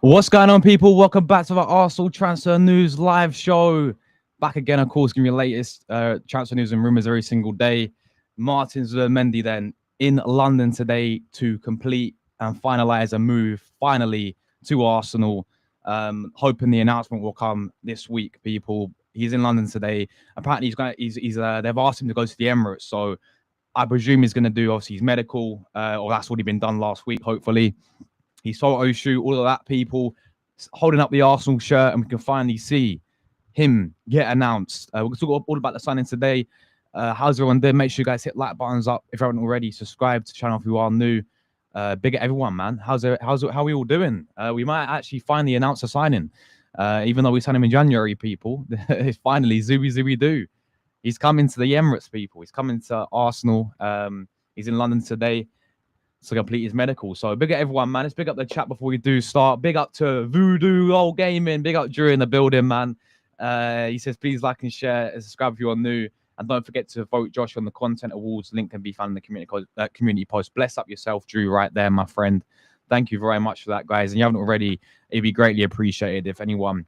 What's going on, people? Welcome back to the Arsenal Transfer News live show. Back again, of course, giving you the latest transfer news and rumours every single day. Martin Zubimendi then in London today to complete and finalise a move, finally, to Arsenal. Hoping the announcement will come this week, people. He's in London today. Apparently, they've asked him to go to the Emirates, so I presume he's going to do, obviously, his medical, or that's already been done last week, hopefully. His photo shoot, all of that, people holding up the Arsenal shirt, and we can finally see him get announced. We're going to talk all about the signing today. How's everyone doing? Make sure you guys hit like buttons up if you haven't already. Subscribe to the channel if you are new. Big at everyone, man. How are we all doing? We might actually finally announce a signing, even though we signed him in January. People, finally, Zubi do. He's coming to the Emirates, people. He's coming to Arsenal. He's in London today to complete his medical. So big up everyone, man. Let's big up the chat before we do start. Big up to Voodoo Old Gaming. Big up Drew in the building, man. He says, please like and share and subscribe if you are new. And don't forget to vote Josh on the Content Awards. Link can be found in the community post. Bless up yourself, Drew, right there, my friend. Thank you very much for that, guys. And you haven't already, it'd be greatly appreciated if anyone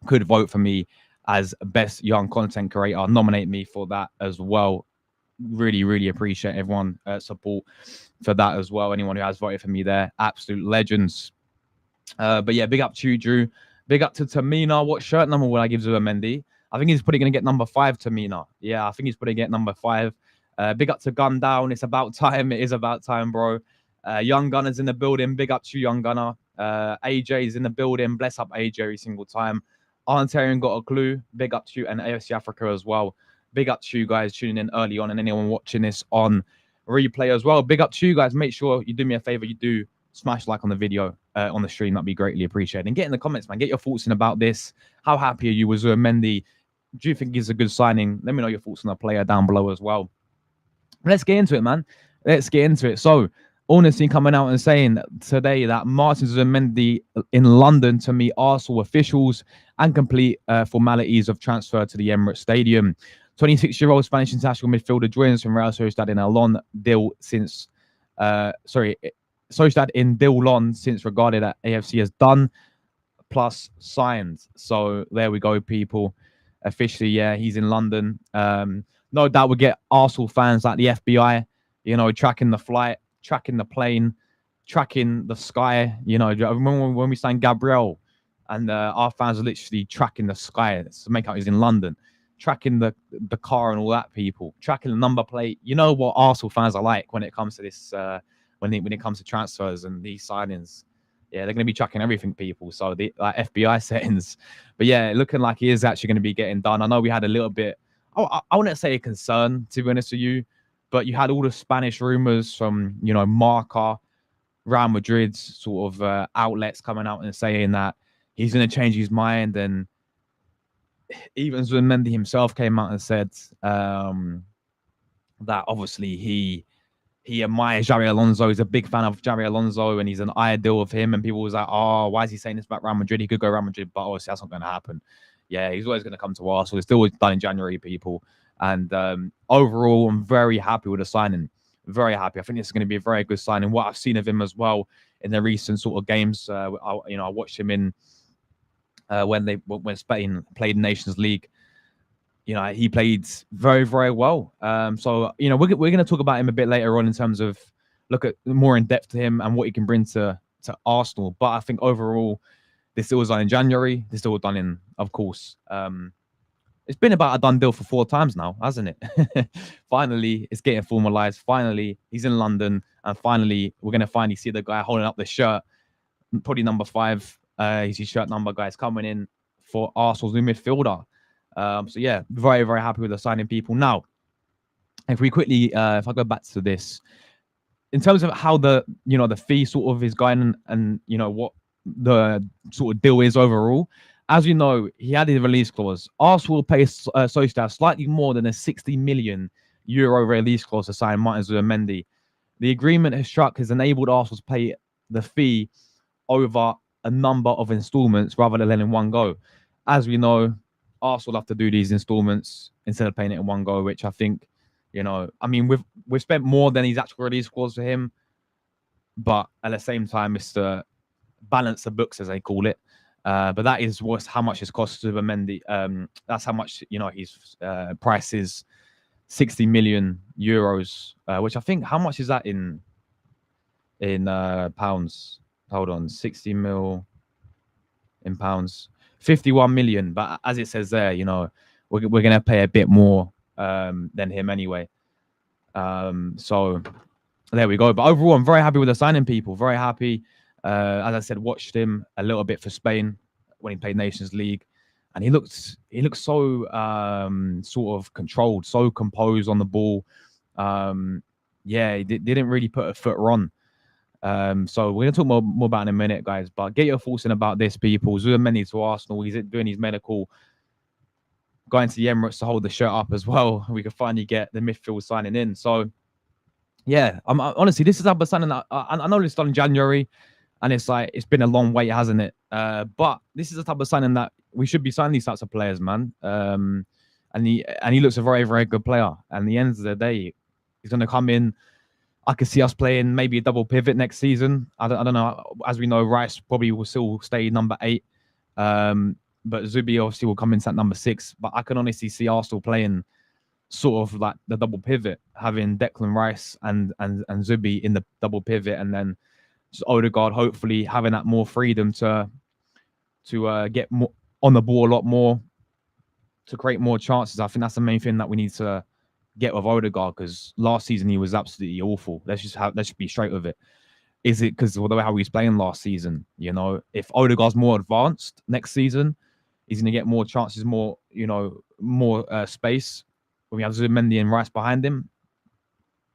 could vote for me as best young content creator. Nominate me for that as well. Really appreciate everyone support for that as well. Anyone who has voted for me there, absolute legends. But yeah, big up to you, Drew. Big up to Tamina. What shirt number will I give Zubimendi? I think he's probably going to get number 5, Tamina. Yeah, I think he's probably going to get number 5. Big up to Gun Down. It's about time. It is about time, bro. Young Gunner's in the building. Big up to you, Young Gunner. AJ's in the building. Bless up AJ every single time. Arntarian got a clue. Big up to you, and AFC Africa as well. Big up to you guys tuning in early on, and anyone watching this on replay as well. Big up to you guys. Make sure you do me a favor. You do smash like on the video, on the stream. That'd be greatly appreciated. And get in the comments, man. Get your thoughts in about this. How happy are you with Zubimendi? Do you think he's a good signing? Let me know your thoughts on the player down below as well. Let's get into it, man. Let's get into it. So, Ornstein coming out and saying today that Martin Zubimendi in London to meet Arsenal officials and complete formalities of transfer to the Emirates Stadium. 26-year-old Spanish international midfielder joins from Real Sociedad in a long deal since, Sociedad in deal long since regarded that AFC has done plus signed. So there we go, people. Officially, yeah, he's in London. No doubt we'll get Arsenal fans like the FBI, tracking the flight, tracking the plane, tracking the sky. I remember when we signed Gabriel and our fans are literally tracking the sky to make out he's in London, tracking the car and all that, people, tracking the number plate. You know what Arsenal fans are like when it comes to this, when it comes to transfers and these signings. Yeah, they're going to be tracking everything, people. So the FBI settings. But yeah, looking like he is actually going to be getting done. I know we had a little bit, I wouldn't say a concern, to be honest with you, but you had all the Spanish rumors from, Marca, Real Madrid's sort of outlets coming out and saying that he's going to change his mind. And even Zubimendi himself came out and said that obviously he admires Xabi Alonso. He's a big fan of Xabi Alonso, and he's an idol of him. And people was like, oh, why is he saying this about Real Madrid? He could go Real Madrid, but obviously that's not going to happen. Yeah, he's always going to come to Arsenal. It's still done in January, people. And overall, I'm very happy with the signing. Very happy. I think this is going to be a very good signing. What I've seen of him as well in the recent sort of games, I watched him in when Spain played Nations League. He played very well. So we're going to talk about him a bit later on in terms of look at more in depth to him and what he can bring to Arsenal. But I think overall, this deal was done in January. This deal was done in, of course. It's been about a done deal for 4 times now, hasn't it? Finally, it's getting formalized. Finally, he's in London, and finally, we're going to finally see the guy holding up the shirt, probably number 5. He's his shirt number, guys, coming in for Arsenal's new midfielder. So yeah, very happy with the signing, people. Now, if we quickly, if I go back to this, in terms of how the fee sort of is going and what the sort of deal is overall, as you know, he had his release clause. Arsenal will pay Sociedad slightly more than a 60 million euro release clause to sign Martin Zubimendi. The agreement has struck has enabled Arsenal to pay the fee over a number of installments rather than in one go. As we know, Arsenal have to do these installments instead of paying it in one go, which I think, we've spent more than his actual release clause for him, but at the same time, balance the books, as they call it. But that is how much it's cost Zubimendi. That's how much, his price is, 60 million euros, which I think, how much is that in pounds? Hold on, 60 mil in pounds, 51 million. But as it says there, we're gonna pay a bit more than him anyway. So there we go. But overall, I'm very happy with the signing, people. Very happy. As I said, watched him a little bit for Spain when he played Nations League, and he looked so sort of controlled, so composed on the ball. Yeah, he didn't really put a foot wrong. So we're gonna talk more about it in a minute, guys. But get your thoughts in about this, people. Zubimendi to Arsenal. He's doing his medical, going to the Emirates to hold the shirt up as well. We can finally get the midfield signing in. So yeah, honestly, this is the type of signing that I know it's done in January, and it's been a long wait, hasn't it? But this is the type of signing that we should be signing these types of players, man. And he looks a very, very good player. And at the end of the day, he's going to come in. I could see us playing maybe a double pivot next season. I don't know. As we know, Rice probably will still stay number 8. But Zubi obviously will come into that number 6. But I can honestly see Arsenal playing sort of like the double pivot, having Declan Rice and Zubi in the double pivot, and then just Odegaard hopefully having that more freedom to get more on the ball a lot more, to create more chances. I think that's the main thing that we need to get with Odegaard, because last season he was absolutely awful. Let's just be straight with it. Is it because of the way how he was playing last season? If Odegaard's more advanced next season, he's going to get more chances, more space. When we have Zubimendi and Rice behind him,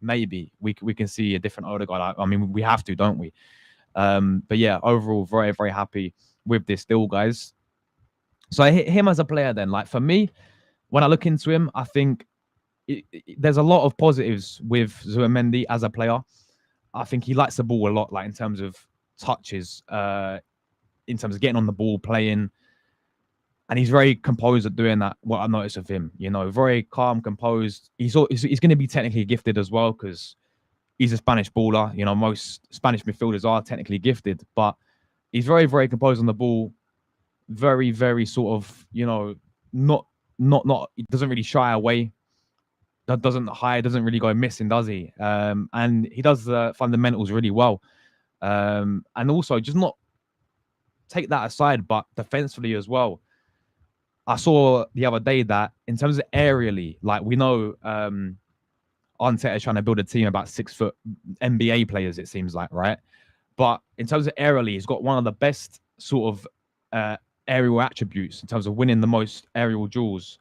maybe we can see a different Odegaard. I mean, we have to, don't we? But yeah, overall, very, very happy with this deal, guys. So him as a player, then, like, for me, when I look into him, I think there's a lot of positives with Zubimendi as a player. I think he likes the ball a lot, like in terms of touches, in terms of getting on the ball, playing. And he's very composed at doing that. What I noticed of him, very calm, composed. He's going to be technically gifted as well, because he's a Spanish baller. Most Spanish midfielders are technically gifted, but he's very, very composed on the ball. Very, very sort of, not. He doesn't really shy away. That doesn't hide. Doesn't really go missing, does he? And he does the fundamentals really well. And also, just not take that aside, but defensively as well. I saw the other day that in terms of aerially, like, we know Arteta is trying to build a team about 6 foot NBA players, it seems like, right? But in terms of aerially, he's got one of the best sort of aerial attributes in terms of winning the most aerial duels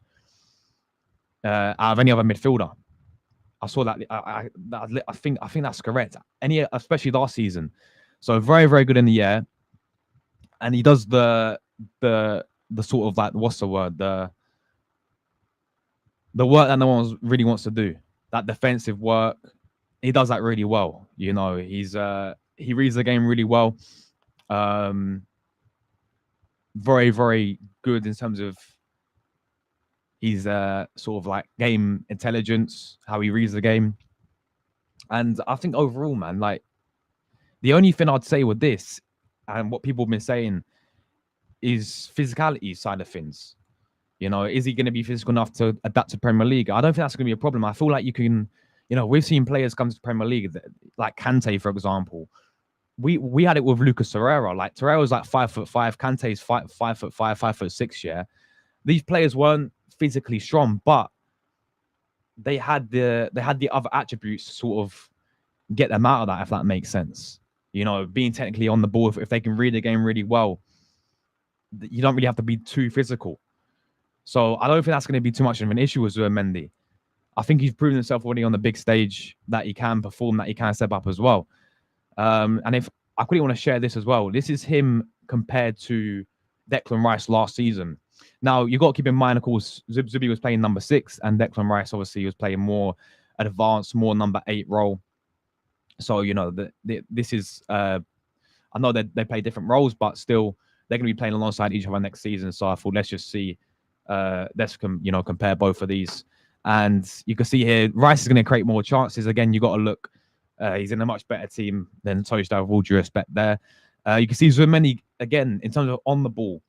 out of any other midfielder. I saw that. I think that's correct. Especially last season. So very, very good in the air, and he does the sort of, like, what's the word? The work that no one really wants to do. That defensive work, he does that really well. He reads the game really well. Very, very good in terms of his sort of like game intelligence, how he reads the game. And I think overall, man, like, the only thing I'd say with this, and what people have been saying, is physicality side of things. Is he going to be physical enough to adapt to Premier League? I don't think that's going to be a problem. I feel like you can, we've seen players come to Premier League, like Kante, for example. We had it with Lucas Torreira. Like, Torreira's like 5'5", Kante's 5'5", 5'6". Yeah, these players weren't physically strong, but they had the other attributes to sort of get them out of that, if that makes sense. Being technically on the ball, if they can read the game really well, you don't really have to be too physical. So I don't think that's going to be too much of an issue with Zubimendi. I think he's proven himself already on the big stage that he can perform, that he can step up as well. And if I quickly want to share this as well, this is him compared to Declan Rice last season. Now, you've got to keep in mind, of course, Zubi was playing number 6, and Declan Rice obviously was playing more advanced, more number 8 role. So, this is, I know that they play different roles, but still, they're going to be playing alongside each other next season. So I thought, let's just see, compare both of these. And you can see here, Rice is going to create more chances. Again, you got to look, he's in a much better team than Solskjaer, with all due respect there. You can see Zubimendi again in terms of on the ball.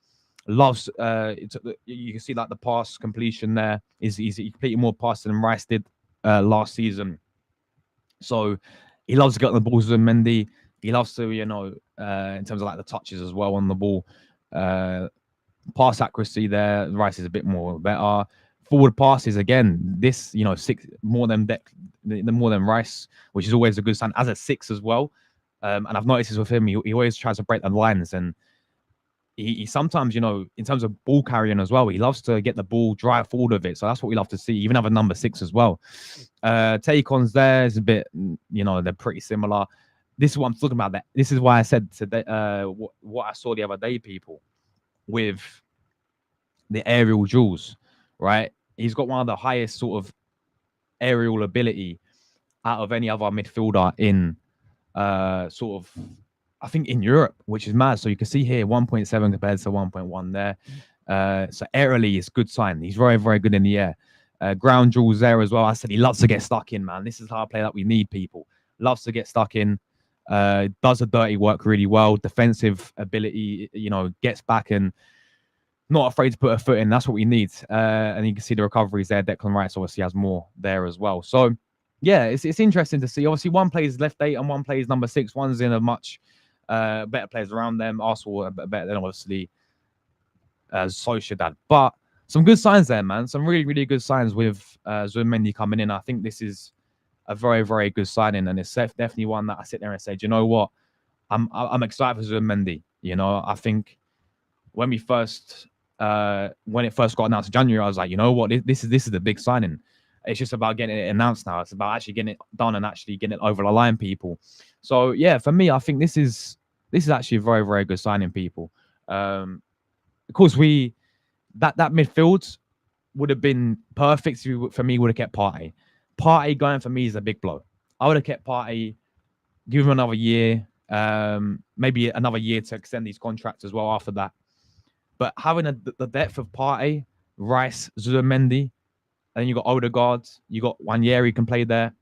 Loves you can see like the pass completion there is he completed more passes than Rice did last season. So he loves to get on the balls with Mendy. He loves to, in terms of like the touches as well on the ball. Pass accuracy there, Rice is a bit more better. Forward passes again. This, six more than more than Rice, which is always a good sign as a six as well. And I've noticed this with him. He always tries to break the lines, and he sometimes, in terms of ball carrying as well, he loves to get the ball, drive forward of it. So that's what we love to see. Even have a number six as well. Take-ons there is a bit, they're pretty similar. This is what I'm talking about. That this is why I said today, what I saw the other day, people, with the aerial duels, right? He's got one of the highest sort of aerial ability out of any other midfielder in sort of, I think, in Europe, which is mad. So you can see here 1.7 compared to 1.1 there. So aerially is good sign. He's very, very good in the air. Ground duels there as well. I said he loves to get stuck in, man. This is how I play that we need, people. Loves to get stuck in. Does the dirty work really well. Defensive ability, gets back and not afraid to put a foot in. That's what we need. And you can see the recoveries there. Declan Rice obviously has more there as well. So yeah, it's interesting to see. Obviously, one plays left 8 and one plays number 6. One's in a much better players around them. Arsenal are better than obviously Sociedad. But some good signs there, man. Some really, really good signs with Zubimendi coming in. I think this is a very, very good signing, and it's definitely one that I sit there and say, do you know what? I'm excited for Zubimendi. I think when it first got announced in January, I was like, you know what? This is the big signing. It's just about getting it announced now. It's about actually getting it done and actually getting it over the line, people. So yeah, for me, I think this is actually a very, very good signing, people. Of course, that midfield would have been perfect for me. Would have kept Partey. Partey going for me is a big blow. I would have kept Partey, give him another year, maybe another year to extend these contracts as well after that. But having the depth of Partey, Rice, Zubimendi, and then you got Odegaard, you got Wanyeri can play there.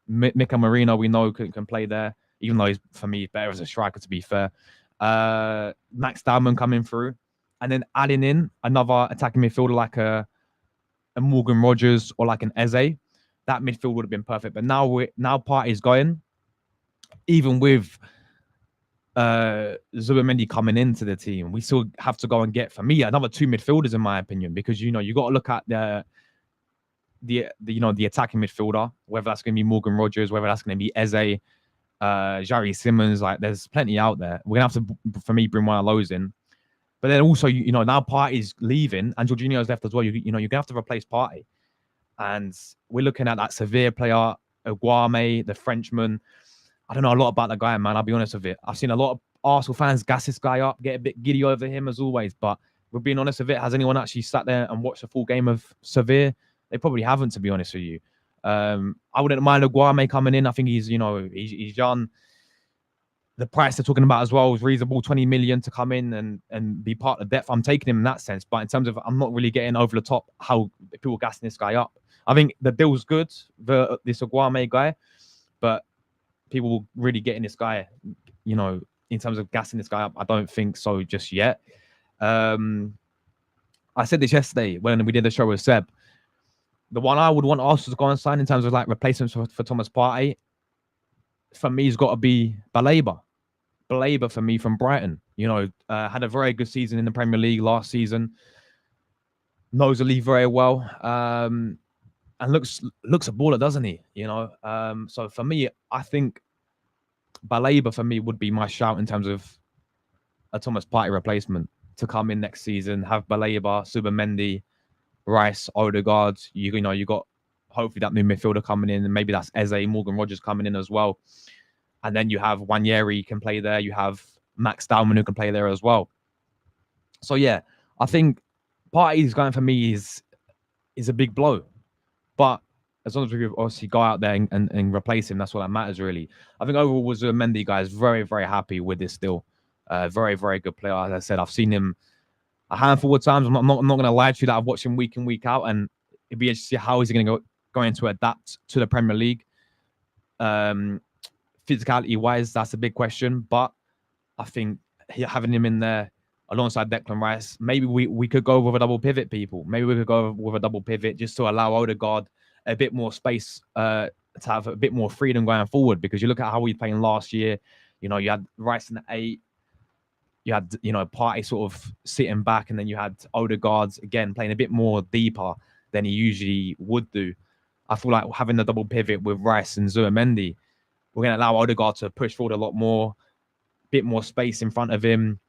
Mikel Marino, we know can play there, even though he's, for me, better as a striker, to be fair. Max Diamond coming through, and then adding in another attacking midfielder like a Morgan Rogers or like an Eze. That midfield would have been perfect. But now Partey's going, even with Zubimendi coming into the team, we still have to go and get, for me, another 2 midfielders, in my opinion, because you got to look at the attacking midfielder, whether that's going to be Morgan Rogers, whether that's going to be Eze, Jari Simmons. Like, there's plenty out there. We're gonna have to, for me, bring one of those in. But then also, now Partey's leaving and Jorginho's left as well. You're gonna have to replace Partey, and we're looking at that Sevilla player, Aguame, the Frenchman. I don't know a lot about the guy, man. I'll be honest with it. I've seen a lot of Arsenal fans gas this guy up, get a bit giddy over him as always. But we're being honest with it. Has anyone actually sat there and watched a full game of Sevilla? They probably haven't, to be honest with you. I wouldn't mind Aguame coming in. I think he's young. The price they're talking about as well is reasonable, 20 million to come in and be part of the depth. I'm taking him in that sense. But in terms of, I'm not really getting over the top how people gassing this guy up. I think the deal's good, this Aguame guy, but people really getting this guy, in terms of gassing this guy up, I don't think so just yet. I said this yesterday when we did the show with Seb. The one I would want Arsenal to go and sign in terms of like replacements for Thomas Partey, for me, has got to be Baleba. Baleba for me from Brighton. Had a very good season in the Premier League last season. Knows the league very well. And looks a baller, doesn't he? So for me, I think Baleba for me would be my shout in terms of a Thomas Partey replacement to come in next season. Have Baleba, Zubimendi, Rice, Odegaard. You got hopefully that new midfielder coming in, and maybe that's Eze, Morgan Rogers coming in as well. And then you have Wanyeri can play there. You have Max Diamond who can play there as well. So yeah, I think Partey's going for me is a big blow. But as long as we obviously go out there and replace him, that's what that matters, really. I think overall, was a Mendy guy is very, very happy with this deal. Very, very good player. As I said, I've seen him a handful of times. I'm not going to lie to you that I've watched him week in, week out, and it'd be interesting to see how is he going to adapt to the Premier League. Physicality wise, that's a big question, but I think having him in there alongside Declan Rice, maybe we could go with a double pivot, people. Maybe we could go with a double pivot just to allow Odegaard a bit more space to have a bit more freedom going forward. Because you look at how we were playing last year, you know, you had Rice in the 8, you had, you know, Partey sort of sitting back, and then you had Odegaard again playing a bit more deeper than he usually would do. I feel like having the double pivot with Rice and Zubimendi, we're going to allow Odegaard to push forward a lot more, bit more space in front of him.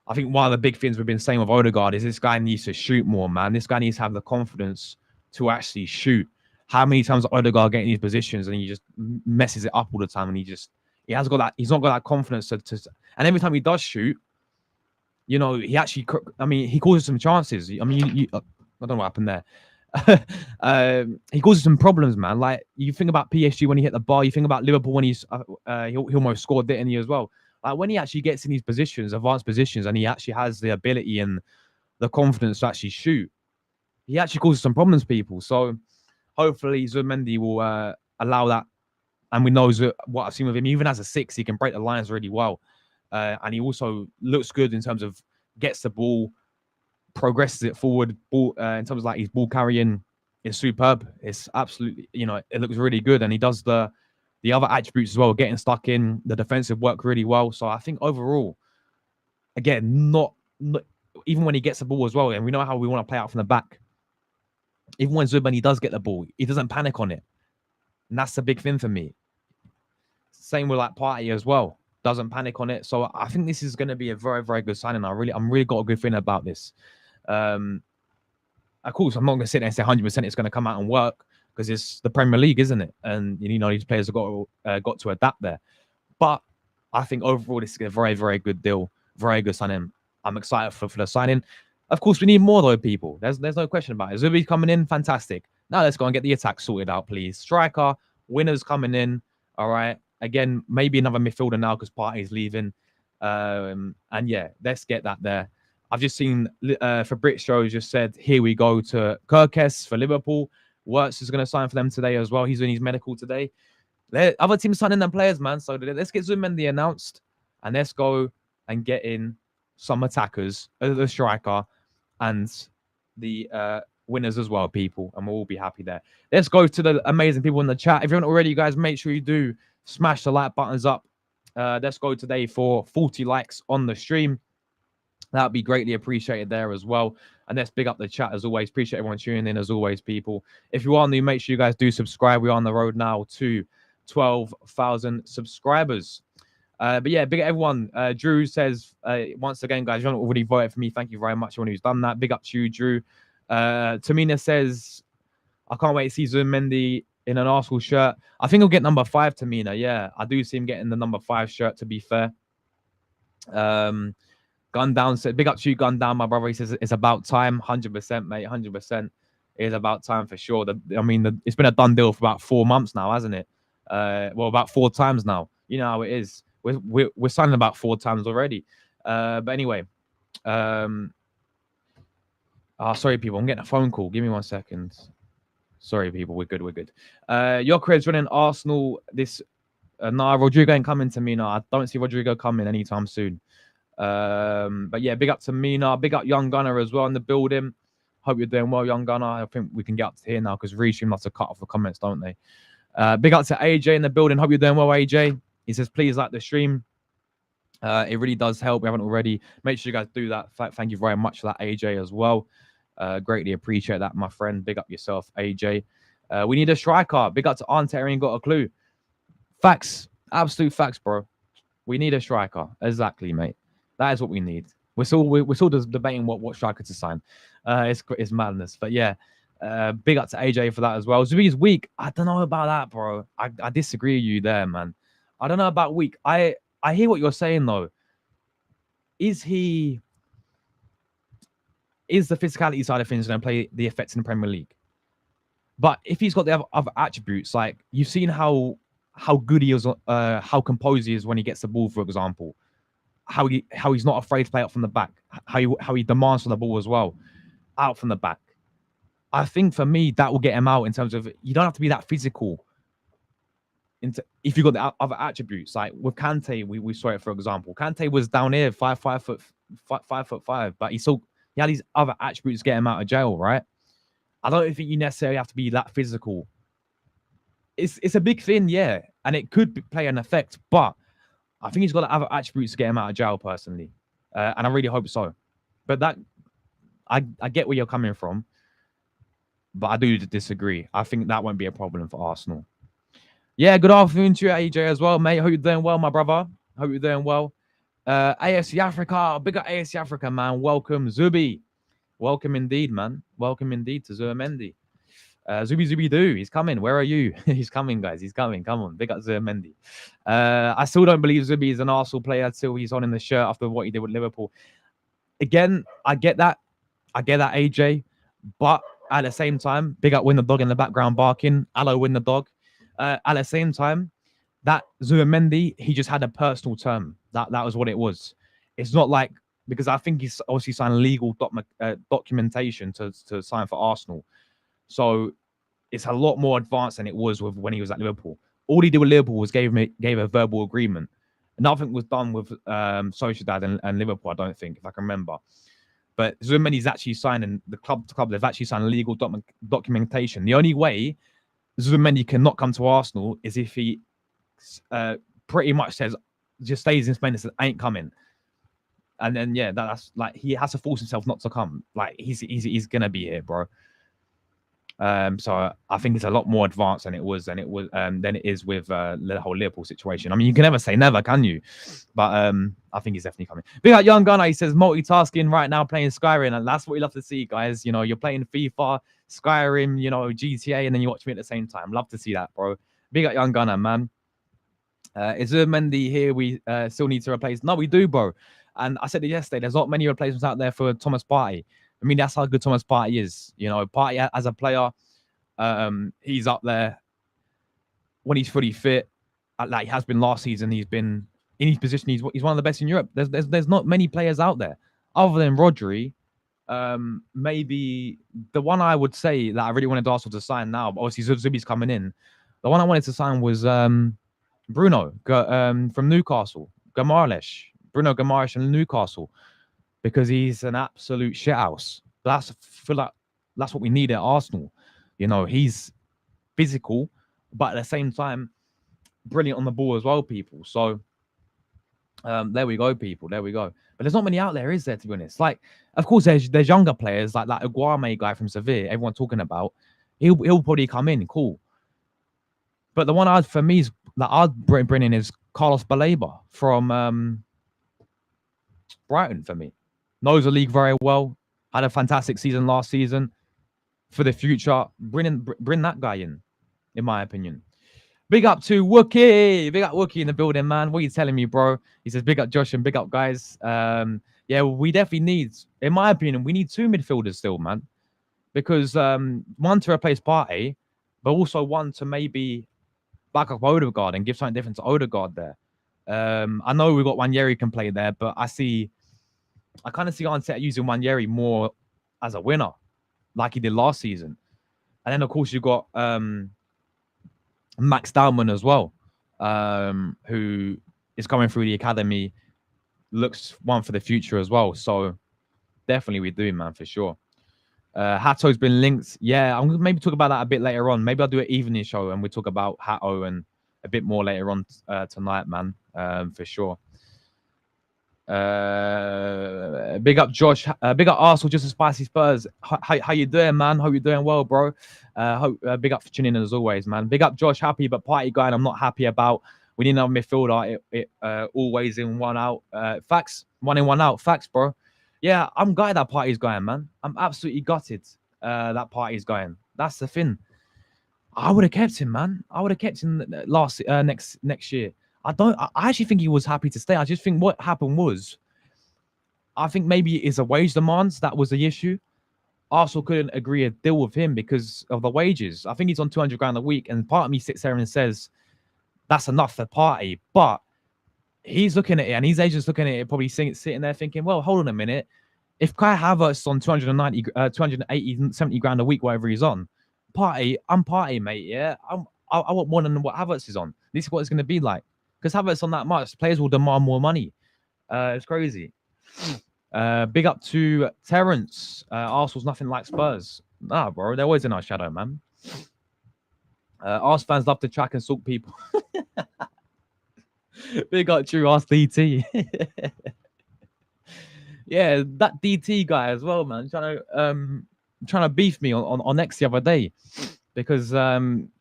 I think one of the big things we've been saying with Odegaard is this guy needs to shoot more, man. This guy needs to have the confidence to actually shoot. How many times Odegaard getting these positions and he just messes it up all the time, and he has got that, he's not got that confidence and every time he does shoot, you know, he actually, I mean, he causes some chances. I mean, I don't know what happened there. He causes some problems, man. Like, you think about PSG when he hit the bar, you think about Liverpool when he almost scored, didn't he, as well? Like, when he actually gets in these positions, advanced positions, and he actually has the ability and the confidence to actually shoot, he actually causes some problems, people. So hopefully Zubimendi will allow that. And we know what I've seen with him, even as a 6, he can break the lines really well. And he also looks good in terms of gets the ball, progresses it forward. Ball in terms of like his ball carrying is superb. It's absolutely, you know, it looks really good, and he does the other attributes as well, getting stuck in the defensive work really well. So I think overall, again, not even when he gets the ball as well, and we know how we want to play out from the back. Even when Zubimendi does get the ball, he doesn't panic on it, and that's the big thing for me. Same with like Partey as well. Doesn't panic on it. So I think this is going to be a very, very good signing. I'm really got a good feeling about this. Of course, I'm not going to sit there and say 100% it's going to come out and work, because it's the Premier League, isn't it? And, you know, these players have got to adapt there. But I think overall, this is a very, very good deal. Very good signing. I'm excited for the signing. Of course, we need more, though, people. There's no question about it. Zubi coming in, fantastic. Now let's go and get the attack sorted out, please. Striker, winners coming in. All right. Again, maybe another midfielder now because Partey's leaving. And yeah, let's get that there. I've just seen Fabrizio just said, here we go to Kirkes for Liverpool. Wirtz is going to sign for them today as well. He's doing his medical today. Other teams signing them players, man. So let's get Zubimendi announced, and let's go and get in some attackers, the striker, and the winners as well, people. And we'll all be happy there. Let's go to the amazing people in the chat. If you're not already, guys, make sure you do smash the like buttons up. Let's go today for 40 likes on the stream. That would be greatly appreciated there as well. And let's big up the chat as always. Appreciate everyone tuning in as always, people. If you are new, make sure you guys do subscribe. We're on the road now to 12,000 subscribers. But yeah, big up everyone. Drew says, once again, guys, you haven't already voted for me. Thank you very much, everyone who's done that. Big up to you, Drew. Tamina says, I can't wait to see Zubimendi in an Arsenal shirt. I think he'll get number 5, Tamina. Yeah, I do see him getting the number 5 shirt, to be fair. Gun Down said, big up to you, Gun Down, my brother. He says it's about time. 100%, mate. 100%. It is about time for sure. It's been a done deal for about 4 months now, hasn't it? Well, about 4 times now. You know how it is. We're signing about 4 times already. But anyway, sorry, people. I'm getting a phone call. Give me 1 second. Sorry, people. We're good. Your career's running Arsenal. Rodrigo ain't coming to me now. I don't see Rodrigo coming anytime soon. But yeah, big up to Mina. Big up Young Gunner as well in the building. Hope you're doing well, Young Gunner. I think we can get up to here now because Restream loves to cut off the comments, don't they? Big up to AJ in the building. Hope you're doing well, AJ. He says, please like the stream. It really does help. We haven't already. Make sure you guys do that. Thank you very much for that, AJ, as well. Greatly appreciate that, my friend. Big up yourself, AJ. We need a striker. Big up to Arteta. Ain't got a clue. Facts. Absolute facts, bro. We need a striker. Exactly, mate. That is what we need. We're still just debating what striker to sign. It's madness. But yeah, big up to AJ for that as well. Zubi's weak. I don't know about that, bro. I disagree with you there, man. I don't know about weak. I hear what you're saying though. Is the physicality side of things going to play the effects in the Premier League? But if he's got the other attributes, like you've seen how good he is, how composed he is when he gets the ball, for example. How he's not afraid to play out from the back. How he demands from the ball as well, out from the back. I think for me that will get him out in terms of you don't have to be that physical. if you got the other attributes, like with Kante, we saw it, for example. Kante was down here, 5'5", but he had these other attributes to get him out of jail, right? I don't think you necessarily have to be that physical. It's a big thing, yeah, and it could play an effect, but I think he's got other attributes to get him out of jail, personally, and I really hope so. But I get where you're coming from, but I do disagree. I think that won't be a problem for Arsenal. Yeah, good afternoon to you, AJ, as well, mate. Hope you're doing well, my brother. Hope you're doing well. AFC Africa, big up AFC Africa, man. Welcome, Zubi. Welcome indeed, man. Welcome indeed to Zubimendi. Zubi Doo, he's coming. Where are you? He's coming, guys. He's coming. Come on, big up Zubimendi. I still don't believe Zubi is an Arsenal player until he's on in the shirt after what he did with Liverpool. Again, I get that. AJ. But at the same time, big up Win the Dog in the background barking. Hello, Win the Dog. At the same time, that Zubimendi, he just had a personal term. That was what it was. It's not like, because I think he's obviously signed legal documentation to sign for Arsenal. So it's a lot more advanced than it was with when he was at Liverpool. All he did with Liverpool was gave a verbal agreement. Nothing was done with Sociedad and Liverpool, I don't think, if I can remember. But Zubimendi's actually signing the club to club. They've actually signed legal documentation. The only way Zubimendi cannot come to Arsenal is if he pretty much says, just stays in Spain and says, ain't coming. And then, yeah, that's like, he has to force himself not to come. Like, he's going to be here, bro. So I think it's a lot more advanced than it is with the whole Liverpool situation. I mean, you can never say never, can you? But I think he's definitely coming. Big up Young Gunner, he says multitasking right now, playing Skyrim, and that's what we love to see, guys. You know, you're playing FIFA, Skyrim, you know, GTA, and then you watch me at the same time. Love to see that, bro. Big up Young Gunner, man. Is Zubimendi here? We still need to replace. No, we do, bro. And I said it yesterday. There's not many replacements out there for Thomas Partey. I mean, that's how good Thomas Partey is. You know, Partey as a player, he's up there when he's fully fit. Like he has been last season. He's been in his position. He's one of the best in Europe. There's not many players out there other than Rodri. Maybe the one I would say that I really wanted Arsenal to sign now, but obviously Zubi's coming in. The one I wanted to sign was Bruno from Newcastle, Bruno Guimaraes from Newcastle, because he's an absolute shithouse. I feel like that's what we need at Arsenal. You know, he's physical, but at the same time, brilliant on the ball as well, people. So there we go, people. There we go. But there's not many out there, is there, to be honest? Like, of course, there's younger players like that Aguame guy from Sevilla, everyone talking about. He'll probably come in, cool. But the one I'd bring in is Carlos Baleba from Brighton for me. Knows the league very well. Had a fantastic season last season. For the future, bring that guy in my opinion. Big up to Wookie. Big up Wookie in the building, man. What are you telling me, bro? He says, big up Josh and big up guys. Yeah, we definitely need, in my opinion, we need two midfielders still, man. Because one to replace Partey, but also one to maybe back up Odegaard and give something different to Odegaard there. I know we've got Wanyeri can play there, but I kind of see Arteta using Wanyeri more as a winner, like he did last season. And then, of course, you've got Max Dalman as well, who is coming through the academy, looks one for the future as well. So definitely we do, man, for sure. Hato's been linked. Yeah, I'm going to maybe talk about that a bit later on. Maybe I'll do an evening show and we talk about Hato and a bit more later on tonight, man, for sure. Big up Josh, big up Arsenal, just as spicy Spurs. How you doing, man? Hope you're doing well, bro. Big up for tuning in as always, man. Big up Josh, happy but Partey guy, and I'm not happy about. We need another midfielder. It always in one out. Facts, 1 in 1 out. Facts, bro. Yeah, I'm gutted that Partey's going, man. I'm absolutely gutted that Partey's going. That's the thing. I would have kept him, man. I would have kept him next year. I actually think he was happy to stay. I just think what happened was, I think maybe it's a wage demands. That was the issue. Arsenal couldn't agree a deal with him because of the wages. I think he's on 200 grand a week. And part of me sits there and says, that's enough for Partey. But he's looking at it and his agent's looking at it, probably sitting there thinking, well, hold on a minute. If Kai Havertz on 280, 70 grand a week, whatever he's on, I'm Partey, mate. Yeah, I want more than what Havertz is on. This is what it's going to be like. Because Havertz on that much, players will demand more money. It's crazy. Big up to Terence. Arsenal's nothing like Spurs. Nah, bro, they're always in our shadow, man. Arsenal fans love to track and stalk people. Big up True Arse DT. Yeah, that DT guy as well, man. Trying to beef me on X the other day because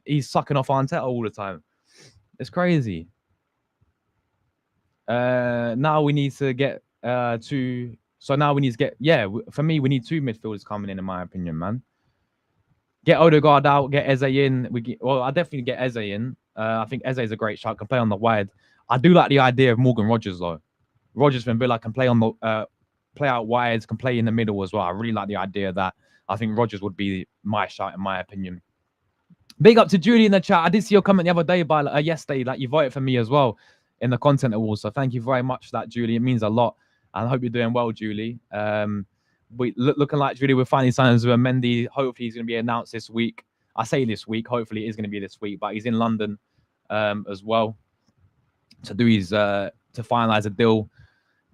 he's sucking off Arteta all the time. It's crazy. Now we need to get two. So now we need to get, for me, we need two midfielders coming in my opinion, man. Get Odegaard out, get Eze in. I definitely get Eze in. I think Eze is a great shot. Can play on the wide. I do like the idea of Morgan Rogers though. Rogers from Villa can play on the play out wides, can play in the middle as well. I really like the idea of that. I think Rogers would be my shot in my opinion. Big up to Julie in the chat. I did see your comment the other day yesterday that you voted for me as well in the content awards. So thank you very much for that, Julie. It means a lot. And I hope you're doing well, Julie. Looking like Julie, we're finally signing Zubimendi. Hopefully he's going to be announced this week. I say this week. Hopefully it is going to be this week. But he's in London as well to do his to finalize a deal.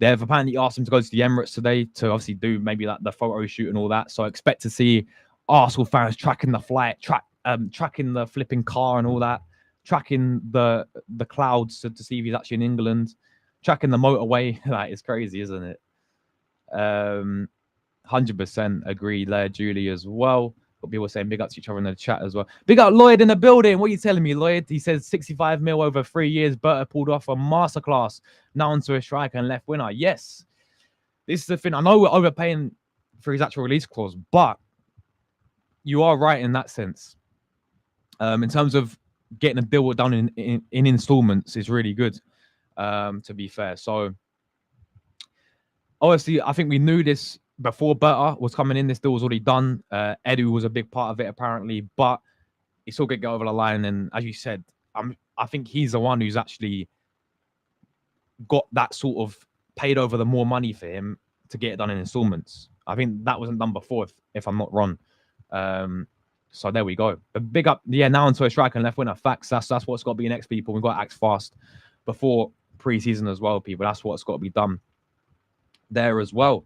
They've apparently asked him to go to the Emirates today to obviously do maybe like the photo shoot and all that. So I expect to see Arsenal fans tracking the flight, tracking the flipping car and all that, tracking the clouds to see if he's actually in England, tracking the motorway. That is crazy, isn't it? 100% agree there, Julie, as well. But people saying big up to each other in the chat as well. Big up Lloyd in the building. What are you telling me, Lloyd? He says 65 mil over 3 years. Berta pulled off a masterclass. Now onto a striker and left winner. Yes. This is the thing. I know we're overpaying for his actual release clause, but you are right in that sense. In terms of getting a deal done in installments is really good, to be fair. So, obviously, I think we knew this before Berta was coming in. This deal was already done. Edu was a big part of it, apparently, but he still could get over the line. And as you said, I think he's the one who's actually got that sort of paid over the more money for him to get it done in installments. I think that wasn't done before, if I'm not wrong. So there we go. But big up, now onto a striker and left winger. Facts. That's what's got to be next, people. We've got to act fast before pre-season as well, people. That's what's got to be done there as well.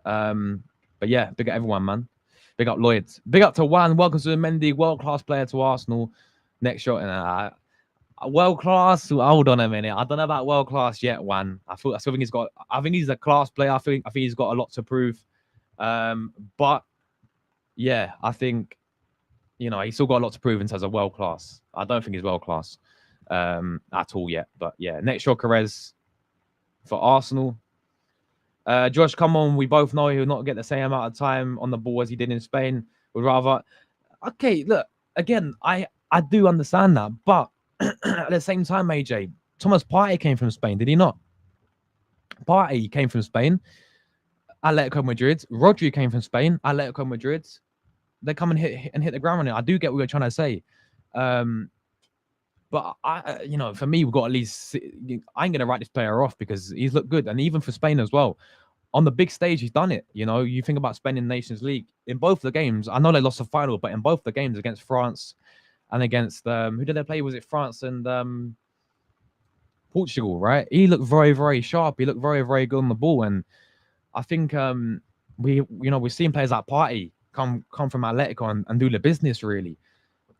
But yeah, big up everyone, man. Big up Lloyd. Big up to Juan. Welcome to Mendy, world-class player to Arsenal. Next shot in world-class. Hold on a minute. I don't know about world-class yet, Juan. I still think he's got. I think he's a class player. I think he's got a lot to prove. But yeah, I think he's still got a lot to prove in terms of world-class. I don't think he's world-class at all yet. But yeah, next shot, Carez for Arsenal. Josh, come on. We both know he'll not get the same amount of time on the ball as he did in Spain. We'd rather. Okay, look, again, I do understand that. But at the same time, AJ, Thomas Partey came from Spain, did he not? Partey came from Spain. Atletico Madrid. Rodri came from Spain. Atletico Madrid. They come and hit the ground running. I do get what you're trying to say. But for me, we've got at least. I ain't gonna write this player off because he's looked good, and even for Spain as well, on the big stage, he's done it. You think about Spain in Nations League in both the games. I know they lost the final, but in both the games against France and against who did they play? Was it France and Portugal? Right? He looked very, very sharp. He looked very, very good on the ball, and I think we've seen players like Partey come from Atletico and do the business really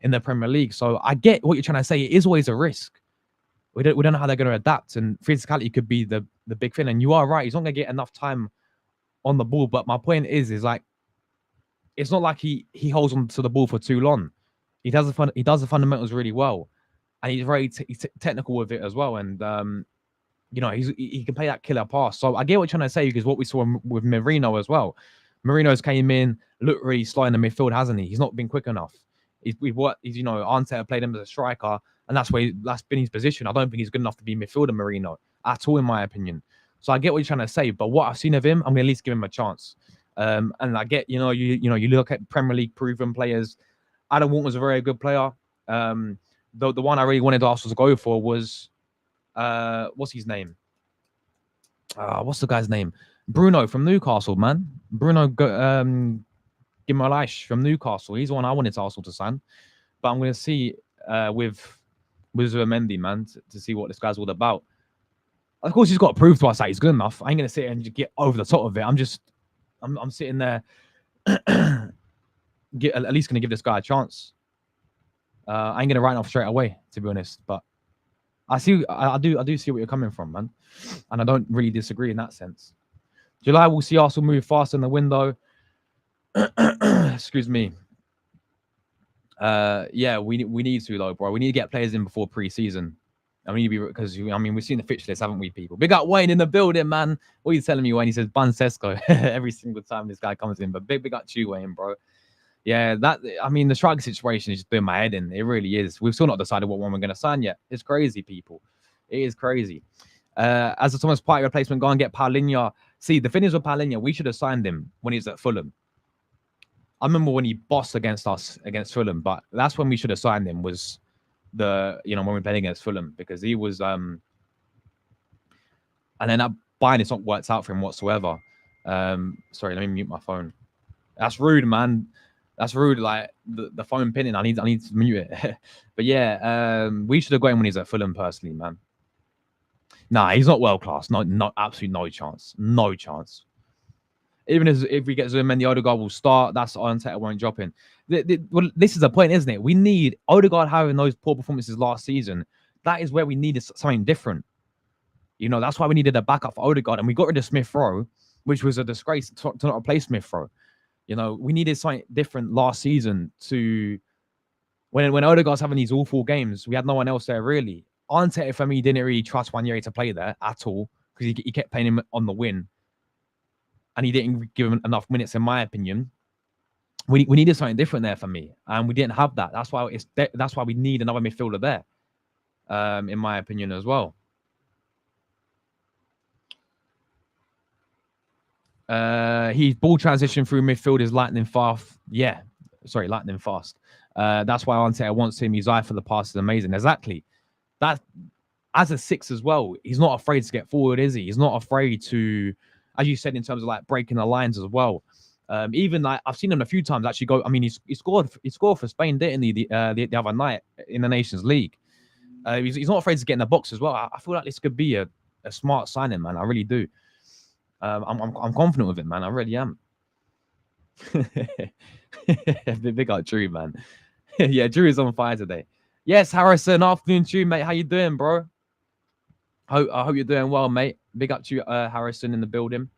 in the Premier League. So I get what you're trying to say. It is always a risk. We don't know how they're going to adapt, and physicality could be the big thing. And you are right; he's not going to get enough time on the ball. But my point is like it's not like he holds on to the ball for too long. He does the fundamentals really well, and he's very technical with it as well. And he can play that killer pass. So I get what you're trying to say because what we saw with Merino as well. Merino's came in, looked really slow in the midfield, hasn't he? He's not been quick enough. Arteta played him as a striker, and that's been his position. I don't think he's good enough to be midfielder Merino at all, in my opinion. So I get what you're trying to say, but what I've seen of him, I'm gonna at least give him a chance. And I get, you look at Premier League proven players. Adam Walton's a very good player. The one I really wanted Arsenal to go for was what's his name? What's the guy's name? Bruno from Newcastle, man. Bruno Guimaraes from Newcastle. He's the one I wanted Arsenal to sign. But I'm going to see with with Zubimendi, man, to see what this guy's all about. Of course, he's got to prove to us that he's good enough. I ain't gonna sit here and just get over the top of it. I'm sitting there, at least gonna give this guy a chance. I ain't gonna write him off straight away, to be honest. But I do see what you're coming from, man, and I don't really disagree in that sense. July, we'll see Arsenal move fast in the window. Excuse me. Yeah, we need to though, bro. We need to get players in before pre-season. I mean, because we've seen the fixture list, haven't we, people? Big up Wayne in the building, man. What are you telling me, Wayne? He says Bun Sesko every single time this guy comes in. But big up to you, Wayne, bro. Yeah, the striker situation is just doing my head in. It really is. We've still not decided what one we're going to sign yet. It's crazy, people. It is crazy. As a Thomas Partey replacement, go and get Paulinho. See, the thing is with Paulinho, we should have signed him when he was at Fulham. I remember when he bossed against us, against Fulham, but that's when we should have signed him, was when we played against Fulham, because he was and then that buying it's not worked out for him whatsoever. Sorry, let me mute my phone. That's rude, man. That's rude. Like the phone pinning. I need to mute it. But yeah, we should have got him when he's at Fulham, personally, man. Nah, he's not world class. No, absolutely no chance. No chance. Even if we get Zubimendi, Odegaard will start. That's Arteta won't drop in. Well, this is the point, isn't it? We need Odegaard having those poor performances last season. That is where we needed something different. That's why we needed a backup for Odegaard, and we got rid of Smith Rowe, which was a disgrace to not replace Smith Rowe. We needed something different last season to when Odegaard's having these awful games. We had no one else there really. Arteta, for me, didn't really trust Wanyeri to play there at all, because he kept playing him on the wing. And he didn't give him enough minutes, in my opinion. We needed something different there for me, and we didn't have that. That's why we need another midfielder there, in my opinion as well. His ball transition through midfield is lightning fast. Yeah, sorry, lightning fast. That's why Arteta wants him. His eye for the pass is amazing. Exactly. That as a 6 as well, he's not afraid to get forward, is he? He's not afraid to, as you said, in terms of like breaking the lines as well. Even like I've seen him a few times actually go. I mean, he scored for Spain, didn't he? The other night in the Nations League. He's not afraid to get in the box as well. I feel like this could be a smart signing, man. I really do. I'm confident with it, man. I really am. Big up Drew, man. Yeah, Drew is on fire today. Yes, Harrison. Afternoon, Drew, mate. How you doing, bro? I hope you're doing well, mate. Big up to you, Harrison, in the building.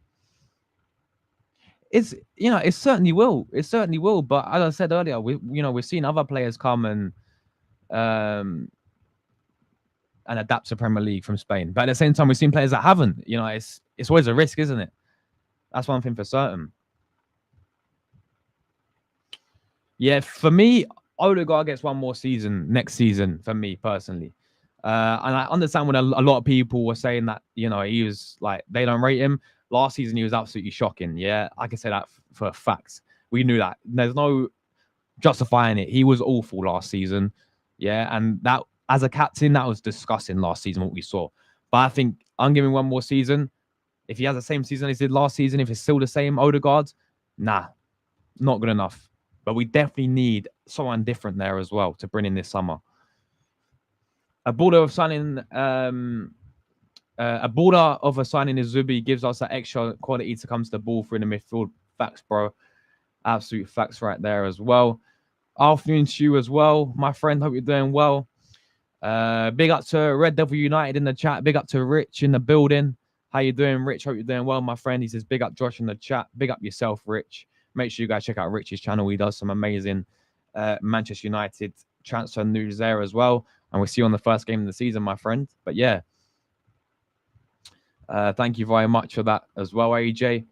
It certainly will. It certainly will. But as I said earlier, we've seen other players come and adapt to Premier League from Spain. But at the same time, we've seen players that haven't. It's always a risk, isn't it? That's one thing for certain. Yeah, for me, Odegaard gets one more season next season, for me personally. And I understand when a lot of people were saying that, he was like, they don't rate him. Last season, he was absolutely shocking. Yeah, I can say that for a fact. We knew that. There's no justifying it. He was awful last season. Yeah, and that, as a captain, that was disgusting last season, what we saw. But I think I'm giving one more season. If he has the same season as he did last season, if it's still the same Odegaard, nah, not good enough. But we definitely need someone different there as well to bring in this summer. A border of signing is Zubi gives us that extra quality to come to the ball through the midfield. Facts, bro. Absolute facts right there as well. Afternoon to you as well, my friend. Hope you're doing well. Big up to Red Devil United in the chat. Big up to Rich in the building. How you doing, Rich? Hope you're doing well, my friend. He says, big up Josh in the chat. Big up yourself, Rich. Make sure you guys check out Rich's channel. He does some amazing Manchester United transfer news there as well. And we'll see you on the first game of the season, my friend. But yeah, thank you very much for that as well, AJ.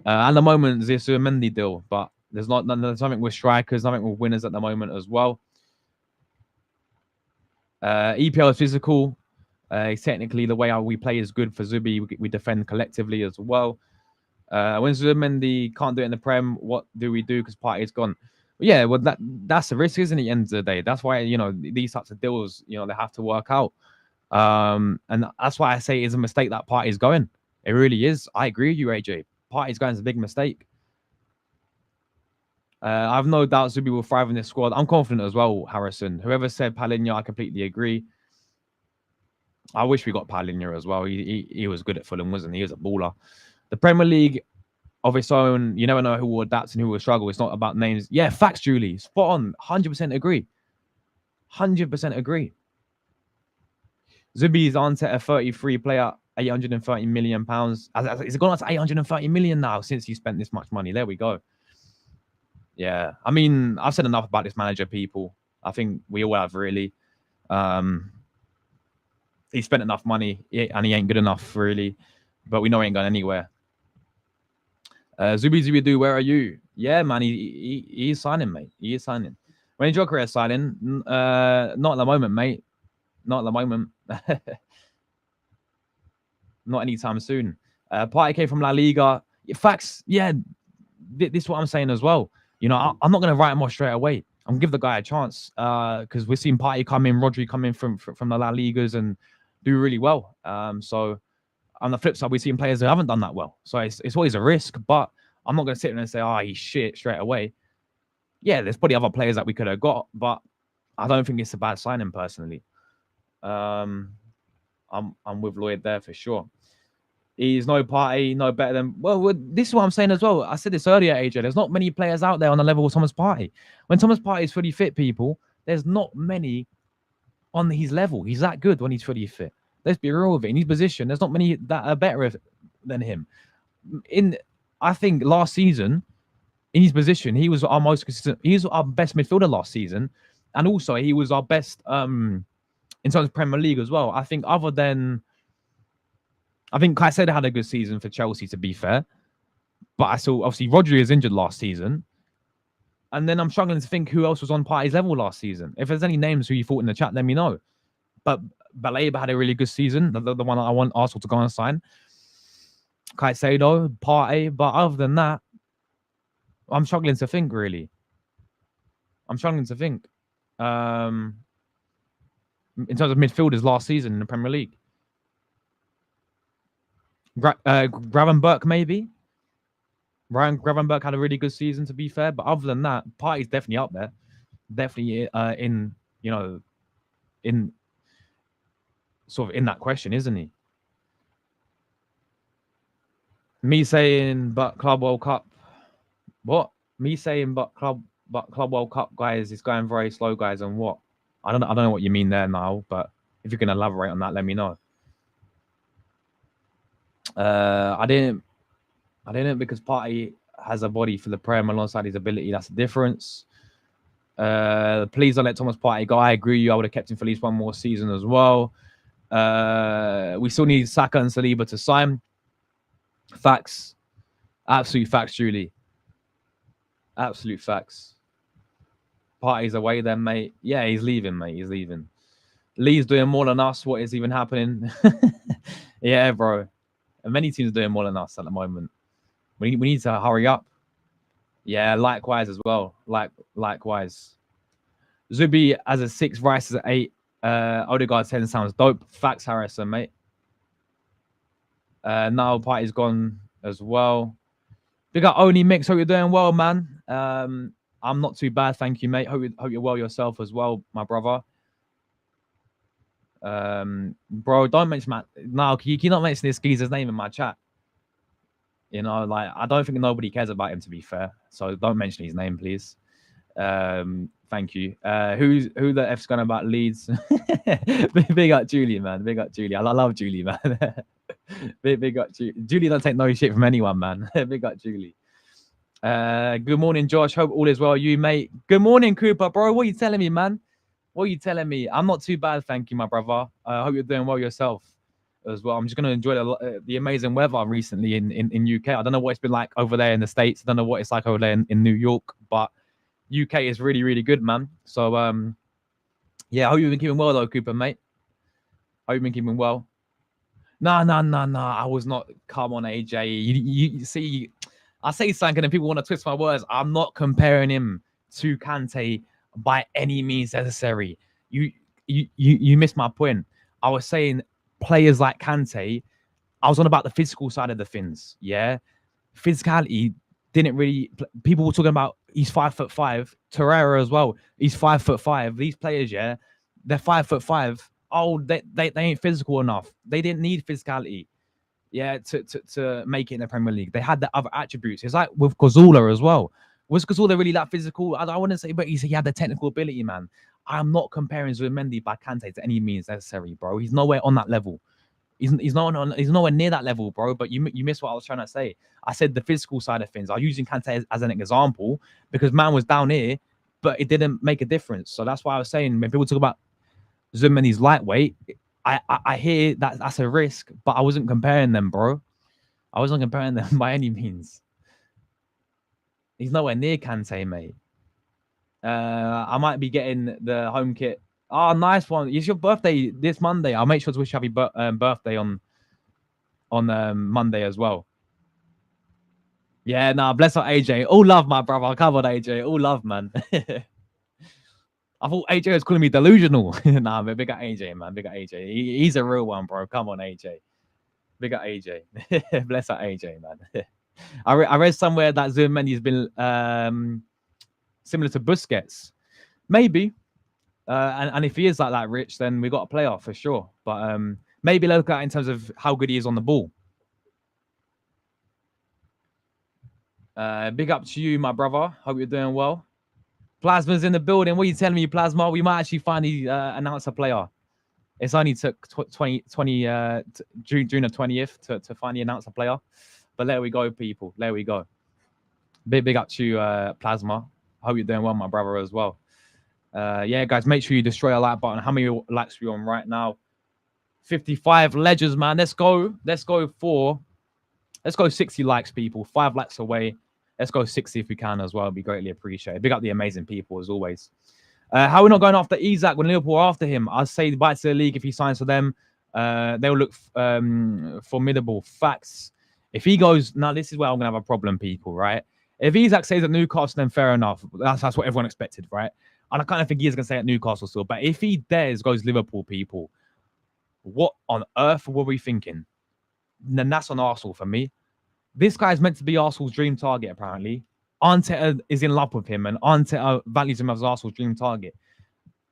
At the moment, there's a Zubimendi deal, but there's nothing with strikers, nothing with winners at the moment as well. EPL is physical. Technically, the way we play is good for Zubi. We defend collectively as well. When Zubimendi can't do it in the Prem, what do we do? Because Partey's gone. Yeah, well, that's a risk, isn't it? At the end of the day, that's why these types of deals, they have to work out. And that's why I say it's a mistake that Partey's going. It really is. I agree with you, AJ. Partey's going is a big mistake. I have no doubt Zubi will thrive in this squad. I'm confident as well, Harrison. Whoever said Palinha, I completely agree. I wish we got Palinha as well. He was good at Fulham, wasn't he? He was a baller. The Premier League of its own, you never know who will adapt and who will struggle. It's not about names. Yeah, facts, Julie. Spot on. 100% agree. 100% agree. Zubi's on to a 33 player, £830 million. It's gone up to 830 million now since you spent this much money. There we go. Yeah. I mean, I've said enough about this manager, people. I think we all have, really. He spent enough money and he ain't good enough, really. But we know he ain't going anywhere. Zubi, where are you? Yeah, man, he's signing, mate. He is signing. When is your career signing? Not at the moment, mate. Not at the moment. Not anytime soon. Partey came from La Liga. Facts, yeah. This is what I'm saying as well. You know, I'm not going to write him off straight away. I'm going to give the guy a chance because we're seeing Partey come in, Rodri come in from the La Ligas and do really well. So on the flip side, we're seeing players who haven't done that well. So it's always a risk, but I'm not going to sit there and say, oh, he's shit straight away. Yeah, there's probably other players that we could have got, but I don't think it's a bad signing personally. I'm with Lloyd there for sure. He's no Partey, no better than... Well, this is what I'm saying as well. I said this earlier, AJ. There's not many players out there on the level of Thomas Partey. When Thomas Partey is fully fit, people, there's not many on his level. He's that good when he's fully fit. Let's be real with it. In his position, there's not many that are better than him. I think last season, in his position, he was our most consistent. He was our best midfielder last season, and also he was our best in terms of Premier League as well. I think Caicedo had a good season for Chelsea, to be fair, but I saw obviously Rodri is injured last season, and then I'm struggling to think who else was on Partey's level last season. If there's any names who you thought in the chat, let me know. But Baleba had a really good season, the one that I want Arsenal to go and sign. Caicedo, Partey, but other than that, I'm struggling to think, really. I'm struggling to think. In terms of midfielders last season in the Premier League. Gravenberch, maybe. Ryan Gravenberch had a really good season, to be fair. But other than that, Partey's definitely up there. Definitely in sort of in that question, isn't he? Me saying, but Club World Cup. What? Me saying, but Club World Cup, guys, is going very slow, guys, and what? I don't know what you mean there, Niall, but if you can elaborate on that, let me know. I didn't because Partey has a body for the Prem alongside his ability. That's the difference. Please don't let Thomas Partey go. I agree with you. I would have kept him for at least one more season as well. We still need Saka and Saliba to sign. Facts. Absolute facts, Julie. Absolute facts. Partey's away then, mate. Yeah, he's leaving, mate. He's leaving. Lee's doing more than us. What is even happening? Yeah, bro. And many teams are doing more than us at the moment. We need to hurry up. Yeah, likewise as well. Likewise. Zubi as a 6, Rice as an 8. Odegaard 10 sounds dope. Facts, Harrison, mate. Now Partey's gone as well. Big up Only Mix. Hope you're doing well, man. I'm not too bad, thank you, mate. Hope you're well yourself as well, my brother. Bro, don't mention Matt. No, you cannot mention this geezer's name in my chat. You know, like, I don't think nobody cares about him, to be fair. So don't mention his name, please. Thank you. Who the F's going about Leeds? Big up Julie, man. Big up Julie. I love Julie, man. big up Julie. Julie don't take no shit from anyone, man. Big up Julie. Good morning, Josh. Hope all is well. You, mate. Good morning, Cooper, bro. What are you telling me, man? What are you telling me? I'm not too bad, thank you, my brother. I hope you're doing well yourself as well. I'm just going to enjoy the amazing weather recently in UK. I don't know what it's been like over there in the States. I don't know what it's like over there in New York, but UK is really, really good, man. So, yeah, I hope you've been keeping well, though, Cooper, mate. I hope you've been keeping well. No. I was not. Come on, AJ. You see, I say something and people want to twist my words. I'm not comparing him to Kante by any means necessary. You missed my point. I was saying players like Kante, I was on about the physical side of the things. Yeah, physicality didn't really. People were talking about he's 5'5". Torreira as well. He's 5'5". These players, yeah, they're 5'5". Oh, they ain't physical enough. They didn't need physicality, yeah, to make it in the Premier League. They had the other attributes. It's like with Cazorla as well. Was Cazorla really that physical? I wouldn't say, but he had the technical ability, man. I'm not comparing Zubimendi by Kante to any means necessary, bro. He's nowhere on that level. He's nowhere near that level, bro. But you missed what I was trying to say. I said the physical side of things. I was using Kante as an example because man was down here, but it didn't make a difference. So that's why I was saying when people talk about Zubimendi's lightweight, I hear that that's a risk, but I wasn't comparing them, bro. I wasn't comparing them by any means. He's nowhere near Kante, mate. I might be getting the home kit. Oh, nice one. It's your birthday this Monday. I'll make sure to wish you happy birthday on Monday as well. Yeah, nah, bless up AJ. All love, my brother. Come on, AJ. All love, man. I thought AJ was calling me delusional. Nah, man, big up AJ, man. Big up AJ. He's a real one, bro. Come on, AJ. Big up AJ. Bless up AJ, man. I read somewhere that Zubimendi has been similar to Busquets. Maybe. And if he is like that rich, then we got a playoff for sure. But maybe look at it in terms of how good he is on the ball. Big up to you, my brother. Hope you're doing well. Plasma's in the building. What are you telling me, Plasma? We might actually finally announce a player. It's only took June the 20th to finally announce a player. But there we go, people. There we go. Big up to you, Plasma. Hope you're doing well, my brother, as well. Yeah, guys, make sure you destroy a like button. How many likes are we on right now? 55 legends, man. Let's go 60 likes, people. 5 likes away. Let's go 60 if we can as well. It'd be greatly appreciated. Big up the amazing people as always. How are we not going after Isak when Liverpool are after him? I'd say bye to the league if he signs for them. They'll look formidable. Facts. If he goes, now this is where I'm going to have a problem, people, right? If Isak stays at Newcastle, then fair enough. That's what everyone expected, right? And I kind of think he is going to stay at Newcastle still. But if he dares goes Liverpool, people, what on earth were we thinking? Then that's on Arsenal for me. This guy is meant to be Arsenal's dream target, apparently. Arteta is in love with him, and Arteta values him as Arsenal's dream target.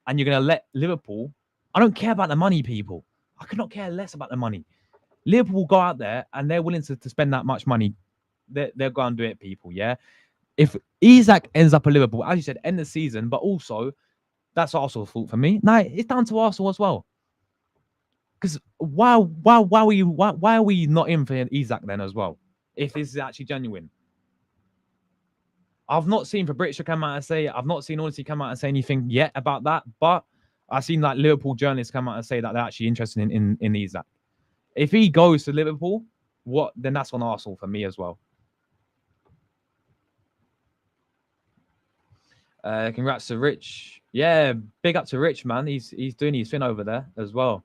And you're going to let Liverpool... I don't care about the money, people. I could not care less about the money. Liverpool will go out there, and they're willing to spend that much money. They'll go and do it, people, yeah? If Isak ends up at Liverpool, as you said, end the season, but also, that's Arsenal's fault for me. No, it's down to Arsenal as well. Because why are we not in for Isak then as well? If this is actually genuine. I've not seen Fabrizio come out and say, I've not seen Odyssey come out and say anything yet about that, but I've seen like Liverpool journalists come out and say that they're actually interested in Isak. If he goes to Liverpool, then that's on Arsenal for me as well. Congrats to Rich. Yeah, big up to Rich, man. He's doing his thing over there as well.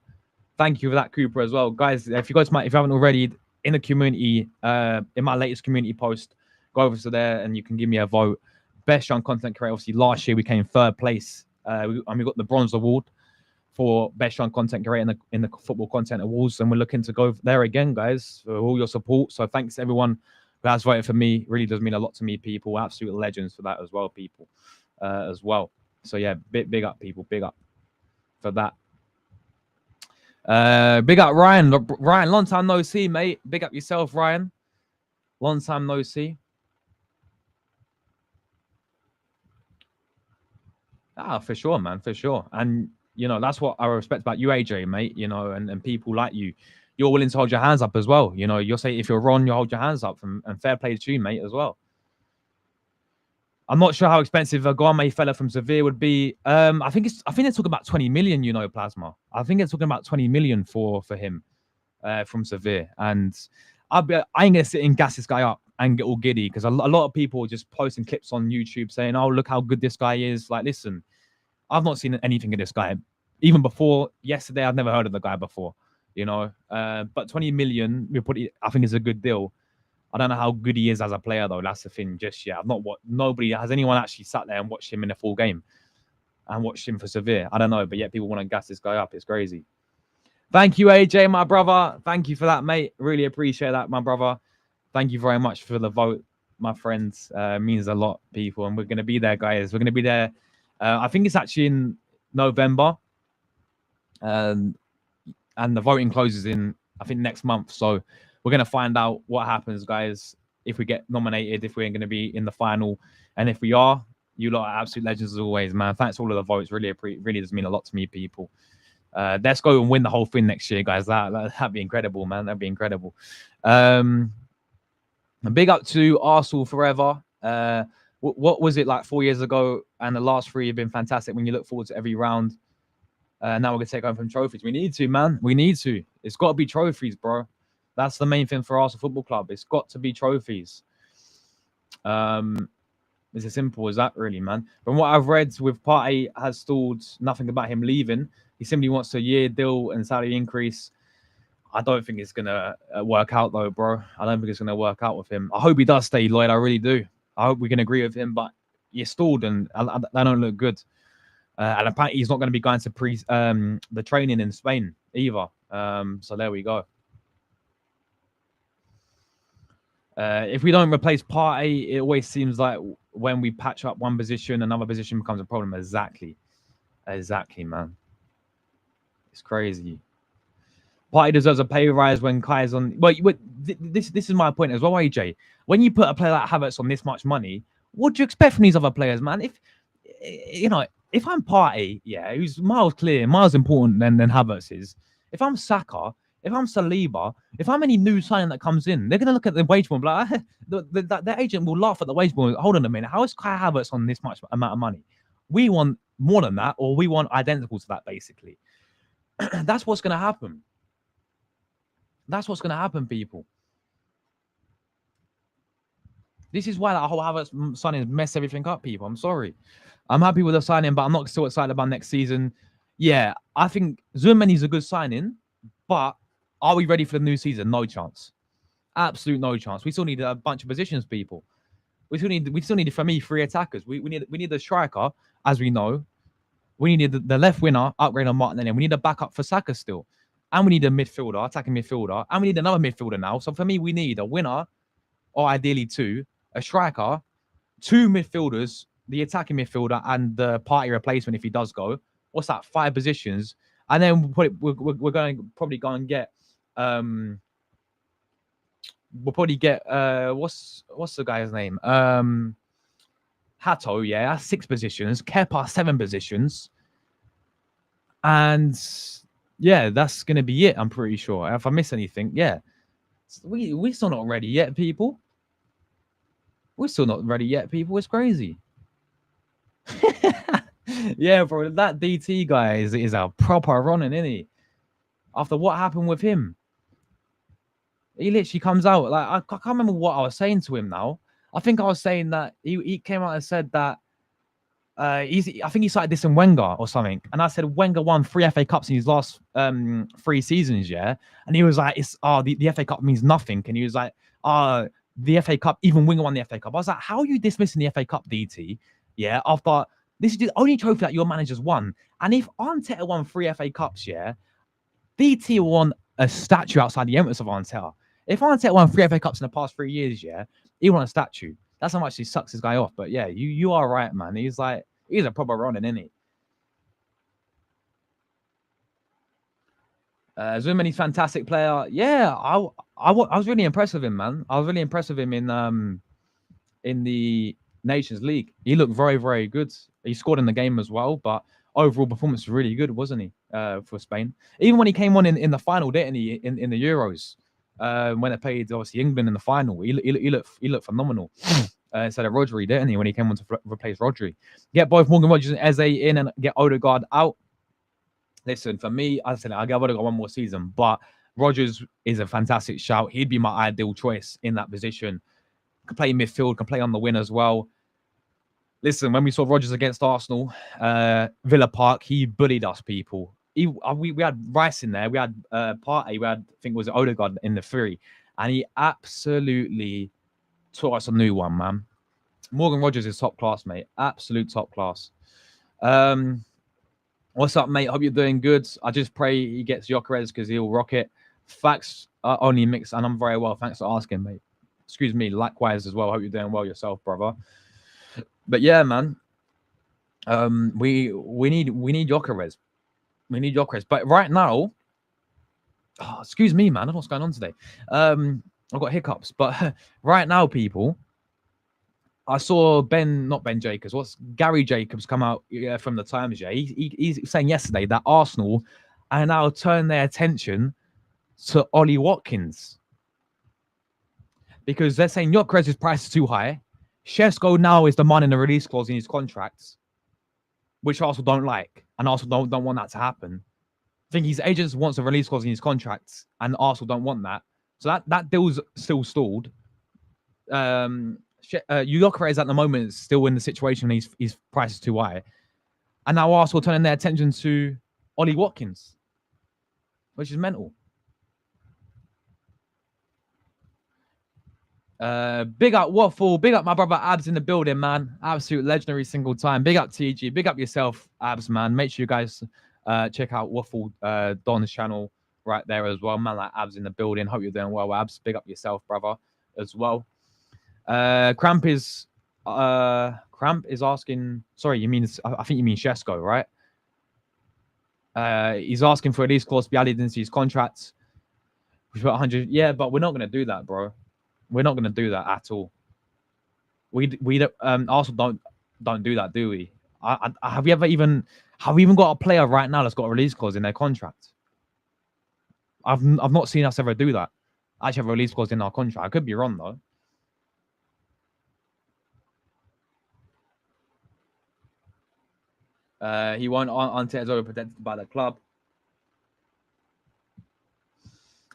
Thank you for that, Cooper, as well. Guys, if you haven't already, in the community, in my latest community post, go over to there and you can give me a vote. Best young content creator. Obviously, last year we came third place. We got the bronze award for best young content creator in the football content awards, and we're looking to go there again, guys, for all your support. So thanks to everyone who has voted for me. It really does mean a lot to me, people. Absolute legends for that as well, people. As well. So yeah, big up, people. Big up for that. Big up Ryan. Ryan, long time no see, mate. Big up yourself, Ryan. Long time no see. For sure, man, for sure. And that's what I respect about you, AJ, mate. And people like you. You're willing to hold your hands up as well. You'll say if you're wrong, you hold your hands up, and fair play to you, mate, as well. I'm not sure how expensive a Guame fella from Sevilla would be. I think they're talking about 20 million, Plasma. I think they're talking about 20 million for him from Sevilla. And I ain't gonna sit and gas this guy up and get all giddy because a lot of people are just posting clips on YouTube saying, "Oh, look how good this guy is." Like, listen, I've not seen anything of this guy. Even before yesterday, I've never heard of the guy before. But 20 million, I think is a good deal. I don't know how good he is as a player, though. That's the thing just yet. Has anyone actually sat there and watched him in a full game and watched him for Sevilla? I don't know, but yet people want to gas this guy up. It's crazy. Thank you, AJ, my brother. Thank you for that, mate. Really appreciate that, my brother. Thank you very much for the vote. my friends. Means a lot, people, and we're gonna be there, guys. We're gonna be there. I think it's actually in November, um, and the voting closes in I think next month. So we're gonna find out what happens, guys. If we get nominated, if we're gonna be in the final, and if we are, you lot are absolute legends as always, man. Thanks for all of the votes. Really does mean a lot to me, people. Let's go and win the whole thing next year, guys. That'd be incredible, man. That'd be incredible. And big up to Arsenal forever. What was it like 4 years ago? And the last three have been fantastic. When you look forward to every round, now we're gonna take home from trophies. We need to, man. We need to. It's got to be trophies, bro. That's the main thing for Arsenal Football Club. It's got to be trophies. It's as simple as that, really, man. From what I've read, with Partey has stalled nothing about him leaving. He simply wants a year deal and salary increase. I don't think it's gonna work out, though, bro. I don't think it's gonna work out with him. I hope he does stay, Lloyd. I really do. I hope we can agree with him, but you're stalled and that don't look good. And apparently he's not going to be going to the training in Spain either. So there we go. If we don't replace Partey, it always seems like when we patch up one position, another position becomes a problem. Exactly, man. It's crazy. Partey deserves a pay rise when Kai's on. Well, this is my point as well, AJ. When you put a player like Havertz on this much money, what do you expect from these other players, man? If I'm Partey, yeah, who's miles clear, miles important than Havertz is. If I'm Saka, if I'm Saliba, if I'm any new signing that comes in, they're gonna look at the wage bill, like the agent will laugh at the wage bill. Hold on a minute, how is Kai Havertz on this much amount of money? We want more than that, or we want identical to that, basically. That's what's gonna happen. That's what's gonna happen, people. This is why that whole Havertz signing messed everything up, people. I'm sorry. I'm happy with the signing, but I'm not still excited about next season. Yeah, I think Zubimendi's a good signing, but are we ready for the new season? No chance. Absolute no chance. We still need a bunch of positions, people. We still need for me 3 attackers. We need the striker, as we know. We need the left winger, upgrade on Martinelli. We need a backup for Saka still. And we need a midfielder, attacking midfielder. And we need another midfielder now. So for me, we need a winner, or ideally 2, a striker, 2 midfielders, the attacking midfielder, and the Partey replacement if he does go. What's that? 5 positions. And then we're going to probably go and get we'll probably get what's the guy's name? Hato, yeah, that's 6 positions. Kepa, 7 positions. And yeah, that's gonna be it, I'm pretty sure. If I miss anything, yeah. We're still not ready yet, people. We're still not ready yet, people. It's crazy. Yeah, bro, that DT guy is a proper running, isn't he? After what happened with him, he literally comes out like I can't remember what I was saying to him now. I think I was saying that he came out and said that I think he started dissing Wenger or something, and I said Wenger won 3 FA Cups in his last 3 seasons, yeah, and he was like, "It's the FA Cup means nothing," and he was like, the FA Cup, even Wenger won the FA Cup. I was like, how are you dismissing the FA Cup, DT? Yeah, after this is the only trophy that your manager's won. And if Arteta won 3 FA Cups, yeah, DT won a statue outside the Emirates of Arteta. If Arteta won 3 FA Cups in the past 3 years, yeah, he won a statue. That's how much he sucks this guy off. But yeah, you are right, man. He's a proper running, isn't he? Zubimendi's fantastic player. Yeah, I was really impressed with him, man. I was really impressed with him in the Nations League. He looked very, very good. He scored in the game as well, but overall performance was really good, wasn't he? For Spain, even when he came on in the final, didn't he? In the Euros, when they played obviously England in the final, he looked phenomenal. Instead of Rodri, didn't he? When he came on to replace Rodri, get both Morgan Rogers and Eze in, and get Odegaard out. Listen, for me, I said I got one more season, but Rodgers is a fantastic shout. He'd be my ideal choice in that position. Can play midfield, can play on the wing as well. Listen, when we saw Rodgers against Arsenal, Villa Park, he bullied us, people. We had Rice in there, we had Partey, we had, I think it was Odegaard in the 3, and he absolutely taught us a new one, man. Morgan Rogers is top class, mate. Absolute top class. What's up, mate? Hope you're doing good. I just pray he gets Gyökeres because he'll rock it. Facts are only mixed, and I'm very well. Thanks for asking, mate. Excuse me, likewise as well. Hope you're doing well yourself, brother. But yeah, man. We need Gyökeres. We need Gyökeres. But right now, oh, excuse me, man. I don't know what's going on today. I've got hiccups. But right now, people, I saw not Ben Jacobs. What's Gary Jacobs come out from the Times? Yeah, he's saying yesterday that Arsenal are now turn their attention to Ollie Watkins because they're saying Gyökeres' price is too high. Šeško now is demanding a release clause in his contracts, which Arsenal don't like, and Arsenal don't want that to happen. I think his agents wants a release clause in his contracts, and Arsenal don't want that. So that deal's still stalled. Gyökeres at the moment is still in the situation his price is too high, and now Arsenal turning their attention to Ollie Watkins, which is mental. Big up Waffle, big up my brother Abs in the building, man. Absolute legendary single time. Big up TG, big up yourself, Abs, man. Make sure you guys check out Waffle Don's channel right there as well, man. Like Abs in the building. Hope you're doing well, Abs. Big up yourself, brother, as well. Cramp is asking. Sorry, you mean I think you mean Šeško, right? He's asking for a release clause to be added into his contract. We've got 100. Yeah, but we're not gonna do that, bro. We're not gonna do that at all. We don't. Arsenal don't do that, do we? Have we even got a player right now that's got a release clause in their contract? I've not seen us ever do that. Actually, have a release clause in our contract. I could be wrong though. He won't until it's over protected by the club.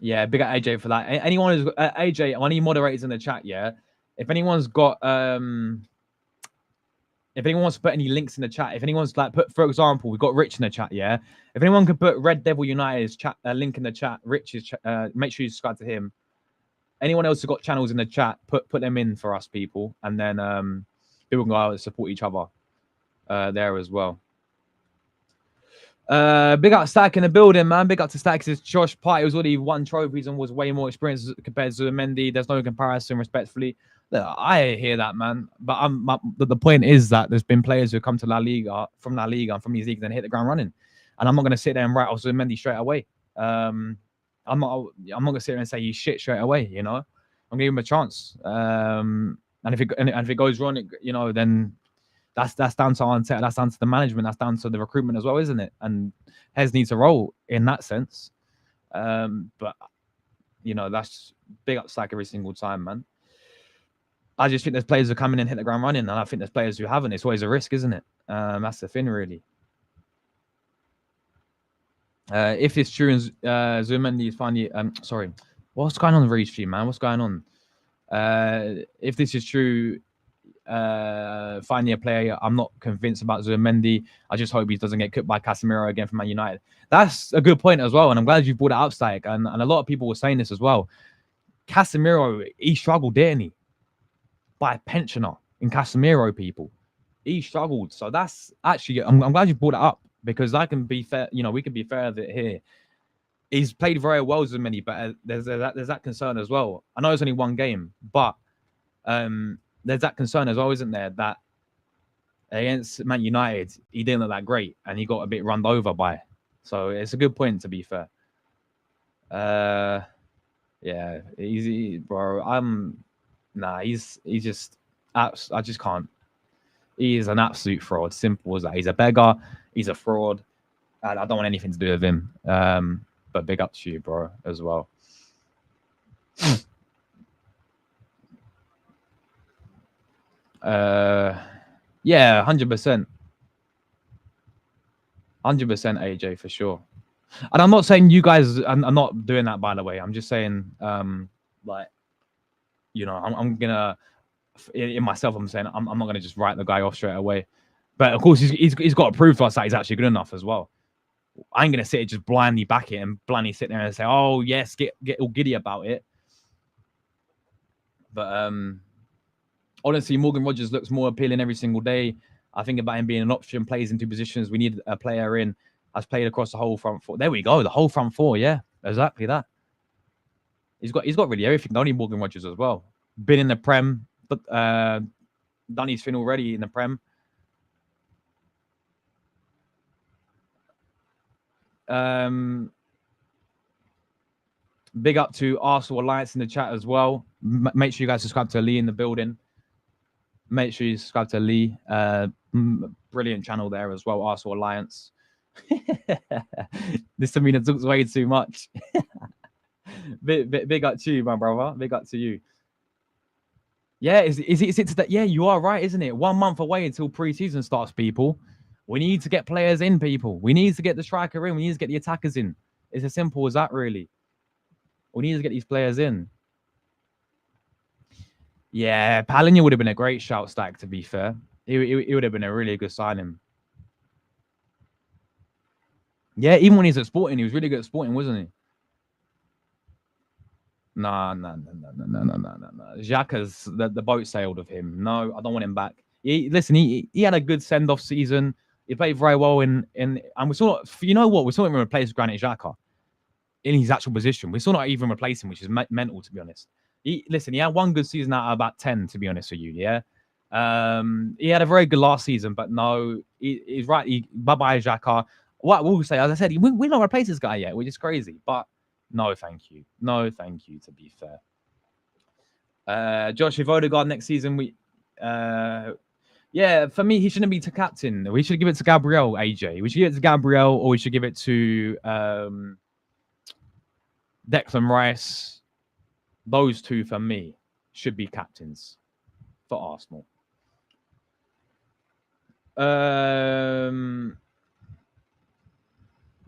Yeah, big up AJ for that. Anyone who's AJ, any moderators in the chat, yeah. If anyone's got if anyone wants to put any links in the chat, if anyone's like put, for example, we've got Rich in the chat, yeah. If anyone could put Red Devil United's chat link in the chat, Rich's make sure you subscribe to him. Anyone else who's got channels in the chat, put them in for us, people, and then people can go out and support each other there as well. Big up Stack in the building, man. Big up to Stack. Says Josh Party was already won trophies and was way more experienced compared to Zubimendi. There's no comparison, respectfully. Look, I hear that, man. But the point is that there's been players who come to La Liga from these leagues and hit the ground running. And I'm not going to sit there and write off Zubimendi straight away. I'm not going to sit there and say he's shit straight away. You know, I'm going to give him a chance. And if it goes wrong, you know, then. That's down to Arteta, that's down to the management, that's down to the recruitment as well, isn't it? And Hez needs a role in that sense. But you know, that's big up Slack every single time, man. I just think there's players who come in and hit the ground running, and I think there's players who haven't. It's always a risk, isn't it? That's the thing, really. If it's true, Zubimendi is finally sorry, what's going on with the stream, man? What's going on? If this is true, finding a player, I'm not convinced about Zubimendi. I just hope he doesn't get cooked by Casemiro again for Man United. That's a good point as well, and I'm glad you brought it up, Stack. And a lot of people were saying this as well. Casemiro, he struggled, didn't he? By a pensioner in Casemiro, people. He struggled. So that's actually, I'm glad you brought it up because I can be fair. You know, we can be fair of it here. He's played very well, Zubimendi, but there's that concern as well. I know it's only one game, but there's that concern as well, isn't there? That against Man United, he didn't look that great and he got a bit run over by. So it's a good point, to be fair. Yeah, easy, bro. He's just, I just can't. He is an absolute fraud. Simple as that. He's a beggar. He's a fraud. And I don't want anything to do with him. But big up to you, bro, as well. Yeah, 100%. 100% AJ for sure. And I'm not saying you guys are not doing that, by the way. I'm just saying, like, you know, I'm gonna, in myself, I'm saying I'm not gonna just write the guy off straight away. But of course, he's got to prove to us that he's actually good enough as well. I ain't gonna sit just blindly back it and blindly sit there and say, oh yes, get all giddy about it. But honestly, Morgan Rogers looks more appealing every single day. I think about him being an option, plays in two positions. We need a player in. Has played across the whole front four. There we go, the whole front four. Yeah, exactly that. He's got really everything. Only Morgan Rogers as well. been in the Prem, but done his thing already in the Prem. Big up to Arsenal Alliance in the chat as well. Make sure you guys subscribe to Lee in the building. Make sure you subscribe to Lee. Brilliant channel there as well, Arsenal Alliance. This Tamina talks way too much. Big up to you, my brother. Big up to you. Yeah, is it that? Yeah, you are right, isn't it? 1 month away until pre-season starts, people. We need to get players in, people. We need to get the striker in. We need to get the attackers in. It's as simple as that, really. We need to get these players in. Yeah, Palhinha would have been a great shout, Stack, to be fair. He would have been a really good signing. Yeah, even when he's at Sporting, he was really good at Sporting, wasn't he? No. Xhaka's the boat sailed with him. No, I don't want him back. Listen, he had a good send-off season. He played very well and we saw, you know what, we saw him replace Granit Xhaka in his actual position. We saw not even replace him, which is mental, to be honest. He had one good season out of about 10, to be honest with you. Yeah, he had a very good last season, but no, he's right. Bye-bye Xhaka. What we'll say, as I said, we're not replaced this guy yet, which is crazy. But no, thank you. No, thank you. To be fair, Josh, if Odegaard next season, yeah, for me, he shouldn't be to captain. We should give it to Gabriel, AJ. We should give it to Gabriel, or we should give it to Declan Rice. Those two, for me, should be captains for Arsenal.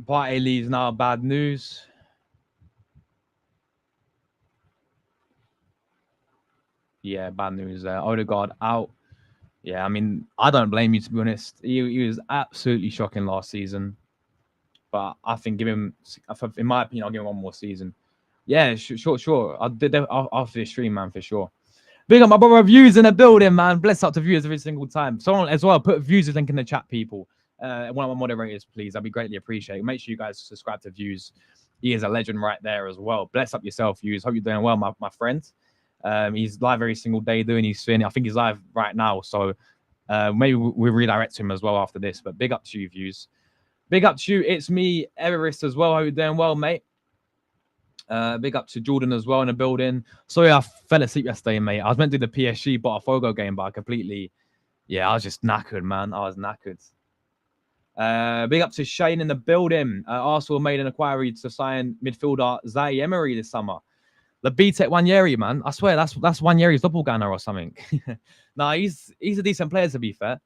Partey leaves now. Bad news. Yeah, bad news there. Odegaard out. Yeah, I mean, I don't blame you, to be honest. He was absolutely shocking last season. But I think in my opinion, I'll give him one more season. Yeah, sure. After the stream, man, for sure. Big up my brother Views in the building, man. Bless up to Views every single time. Someone as well, put Views' link in the chat, people. One of my moderators, please. That'd be greatly appreciated. Make sure you guys subscribe to Views. He is a legend right there as well. Bless up yourself, Views. Hope you're doing well, my friend. He's live every single day doing his thing. I think he's live right now. So maybe we'll redirect him as well after this. But big up to you, Views. Big up to you. It's me, Everest, as well. Hope you're doing well, mate. Big up to Jordan as well in the building. Sorry, I fell asleep yesterday, mate. I was meant to do the PSG Botafogo game, but I was just knackered, man. I was knackered. Big up to Shane in the building. Arsenal made an inquiry to sign midfielder Zaire Emery this summer. The BTEC Wanyeri, man. I swear that's Wanyeri's doppelganger or something. Nah, he's a decent player, to be fair.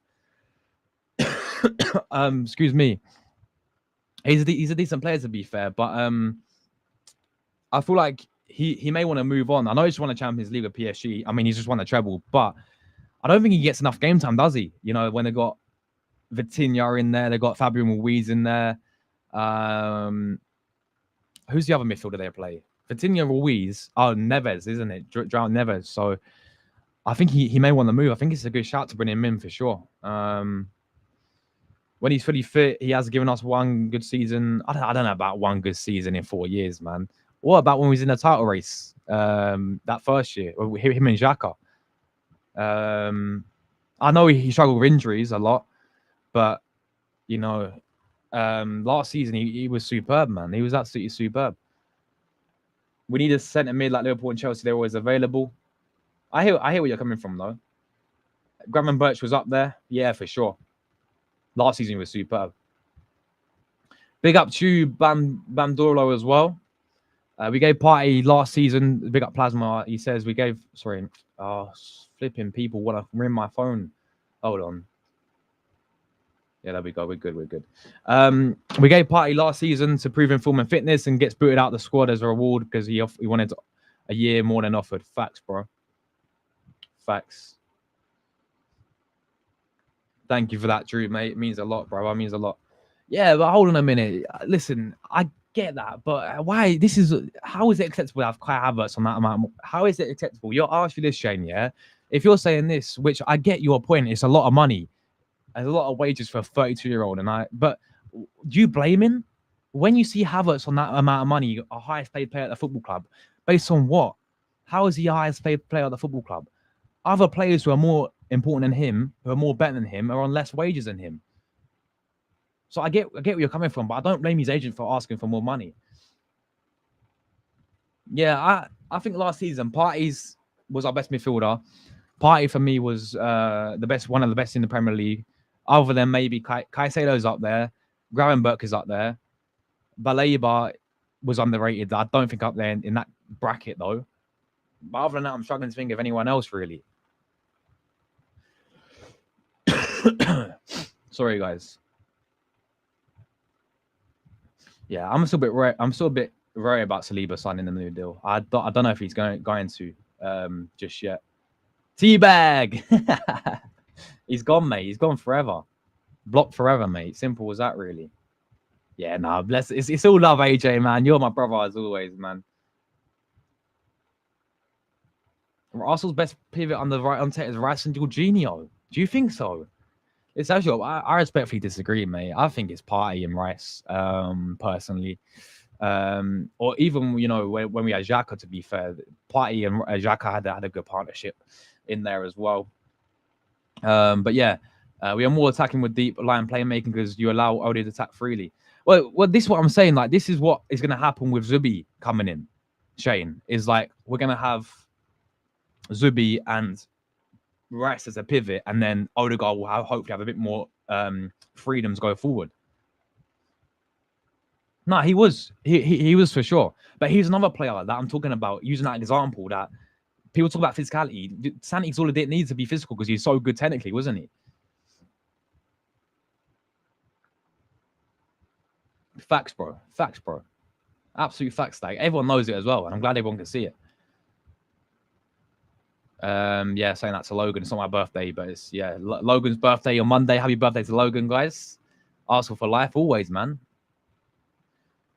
Excuse me. He's a decent player, to be fair, but I feel like he may want to move on. I know he's just won a Champions League with PSG. I mean, he's just won a treble, but I don't think he gets enough game time, does he? You know, when they got Vitinha in there, they got Fabian Ruiz in there. Who's the other midfielder they play? Vitinha, Ruiz. Oh, Neves, isn't it? João Neves. So I think he may want to move. I think it's a good shout to bring him in for sure. When he's fully fit, he has given us one good season. I don't know about one good season in 4 years, man. What about when he was in the title race that first year? Him and Xhaka. I know he struggled with injuries a lot, but, you know, last season he was superb, man. He was absolutely superb. We need a centre mid like Liverpool and Chelsea. They're always available. I hear where you're coming from, though. Gravenberch Birch was up there. Yeah, for sure. Last season he was superb. Big up to Bandolo as well. We gave Partey last season. Big up Plasma. He says we gave... Sorry. Flipping people want to ring my phone. Hold on. Yeah, there we go. We're good. We gave Partey last season to prove in form and fitness and gets booted out the squad as a reward because he wanted a year more than offered. Facts, bro. Facts. Thank you for that, Drew, mate. It means a lot, bro. It means a lot. Yeah, but hold on a minute. Listen, I get that, but why? How is it acceptable to have Kai Havertz on that amount? How is it acceptable? You're asking this, Shane, yeah? If you're saying this, which I get your point, it's a lot of money. There's a lot of wages for a 32-year-old, but do you blame him? When you see Havertz on that amount of money, a highest paid player at the football club, based on what? How is he the highest paid player at the football club? Other players who are more important than him, who are more better than him, are on less wages than him. So I get where you're coming from, but I don't blame his agent for asking for more money. Yeah, I think last season Partey's was our best midfielder. Partey for me was the best, one of the best in the Premier League. Other than maybe Caicedo's up there, Gravenberch is up there. Baleba was underrated. I don't think up there in that bracket though. But other than that, I'm struggling to think of anyone else really. Sorry, guys. Yeah, I'm still a bit worried. I'm still a bit worried about Saliba signing the new deal. I don't know if he's going to just yet. Teabag. He's gone, mate. He's gone forever. Blocked forever, mate. Simple as that, really. Yeah, nah, bless. It's all love, AJ, man. You're my brother as always, man. Arsenal's best pivot on the right on set is Rice and Jorginho. Do you think so? It's actually, I respectfully disagree, mate. I think it's Partey and Rice, personally. Or even, you know, when we had Xhaka, to be fair, Partey and Xhaka had a good partnership in there as well. But yeah, we are more attacking with deep line playmaking because you allow Ode to attack freely. Well, this is what I'm saying. Like, this is what is going to happen with Zubi coming in. Shane is like, we're going to have Zubi and Rice as a pivot, and then Odegaard will hopefully have a bit more freedom to go forward. No, he was for sure, but he's another player that I'm talking about, using that example that people talk about physicality. Santi's all it needs to be physical because he's so good technically, wasn't he? Facts, bro. Facts, bro. Absolute facts. Like, everyone knows it as well, and I'm glad everyone can see it. Yeah, saying that to Logan. It's not my birthday, but it's Logan's birthday on Monday. Happy birthday to Logan, guys. Arsenal for life, always, man.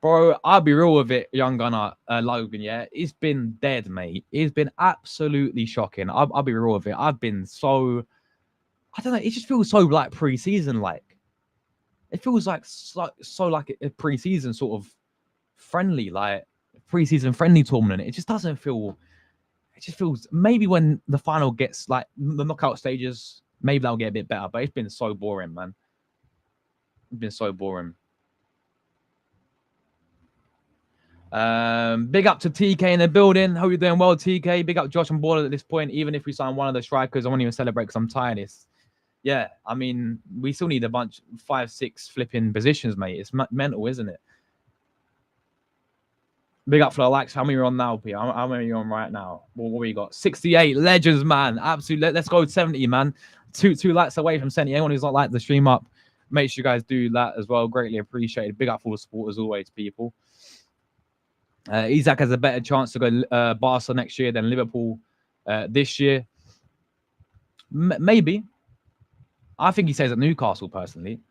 Bro, I'll be real with it, young gunner, Logan, yeah. It's been dead, mate. It's been absolutely shocking. I'll be real with it. I've been so, I don't know, it just feels so like pre-season like. It feels like so like a pre-season sort of friendly, like pre-season friendly tournament. It just doesn't feel, it just feels, maybe when the final gets like the knockout stages, maybe that'll get a bit better, but it's been so boring, man. It's been so boring. Big up to TK in the building. Hope you're doing well, TK. Big up Josh and Baller at this point. Even if we sign one of the strikers, I won't even celebrate because I'm tired. Yeah, I mean, we still need a bunch, 5, 6 flipping positions, mate. It's mental, isn't it? Big up for the likes. How many are on now, P? How many are you on right now? What we got? 68 legends, man. Absolutely. Let's go 70, man. Two likes away from 70. Anyone who's not liked the stream up, make sure you guys do that as well. Greatly appreciated. Big up for the support as always, people. Isak has a better chance to go Barca next year than Liverpool this year. Maybe. I think he stays at Newcastle personally.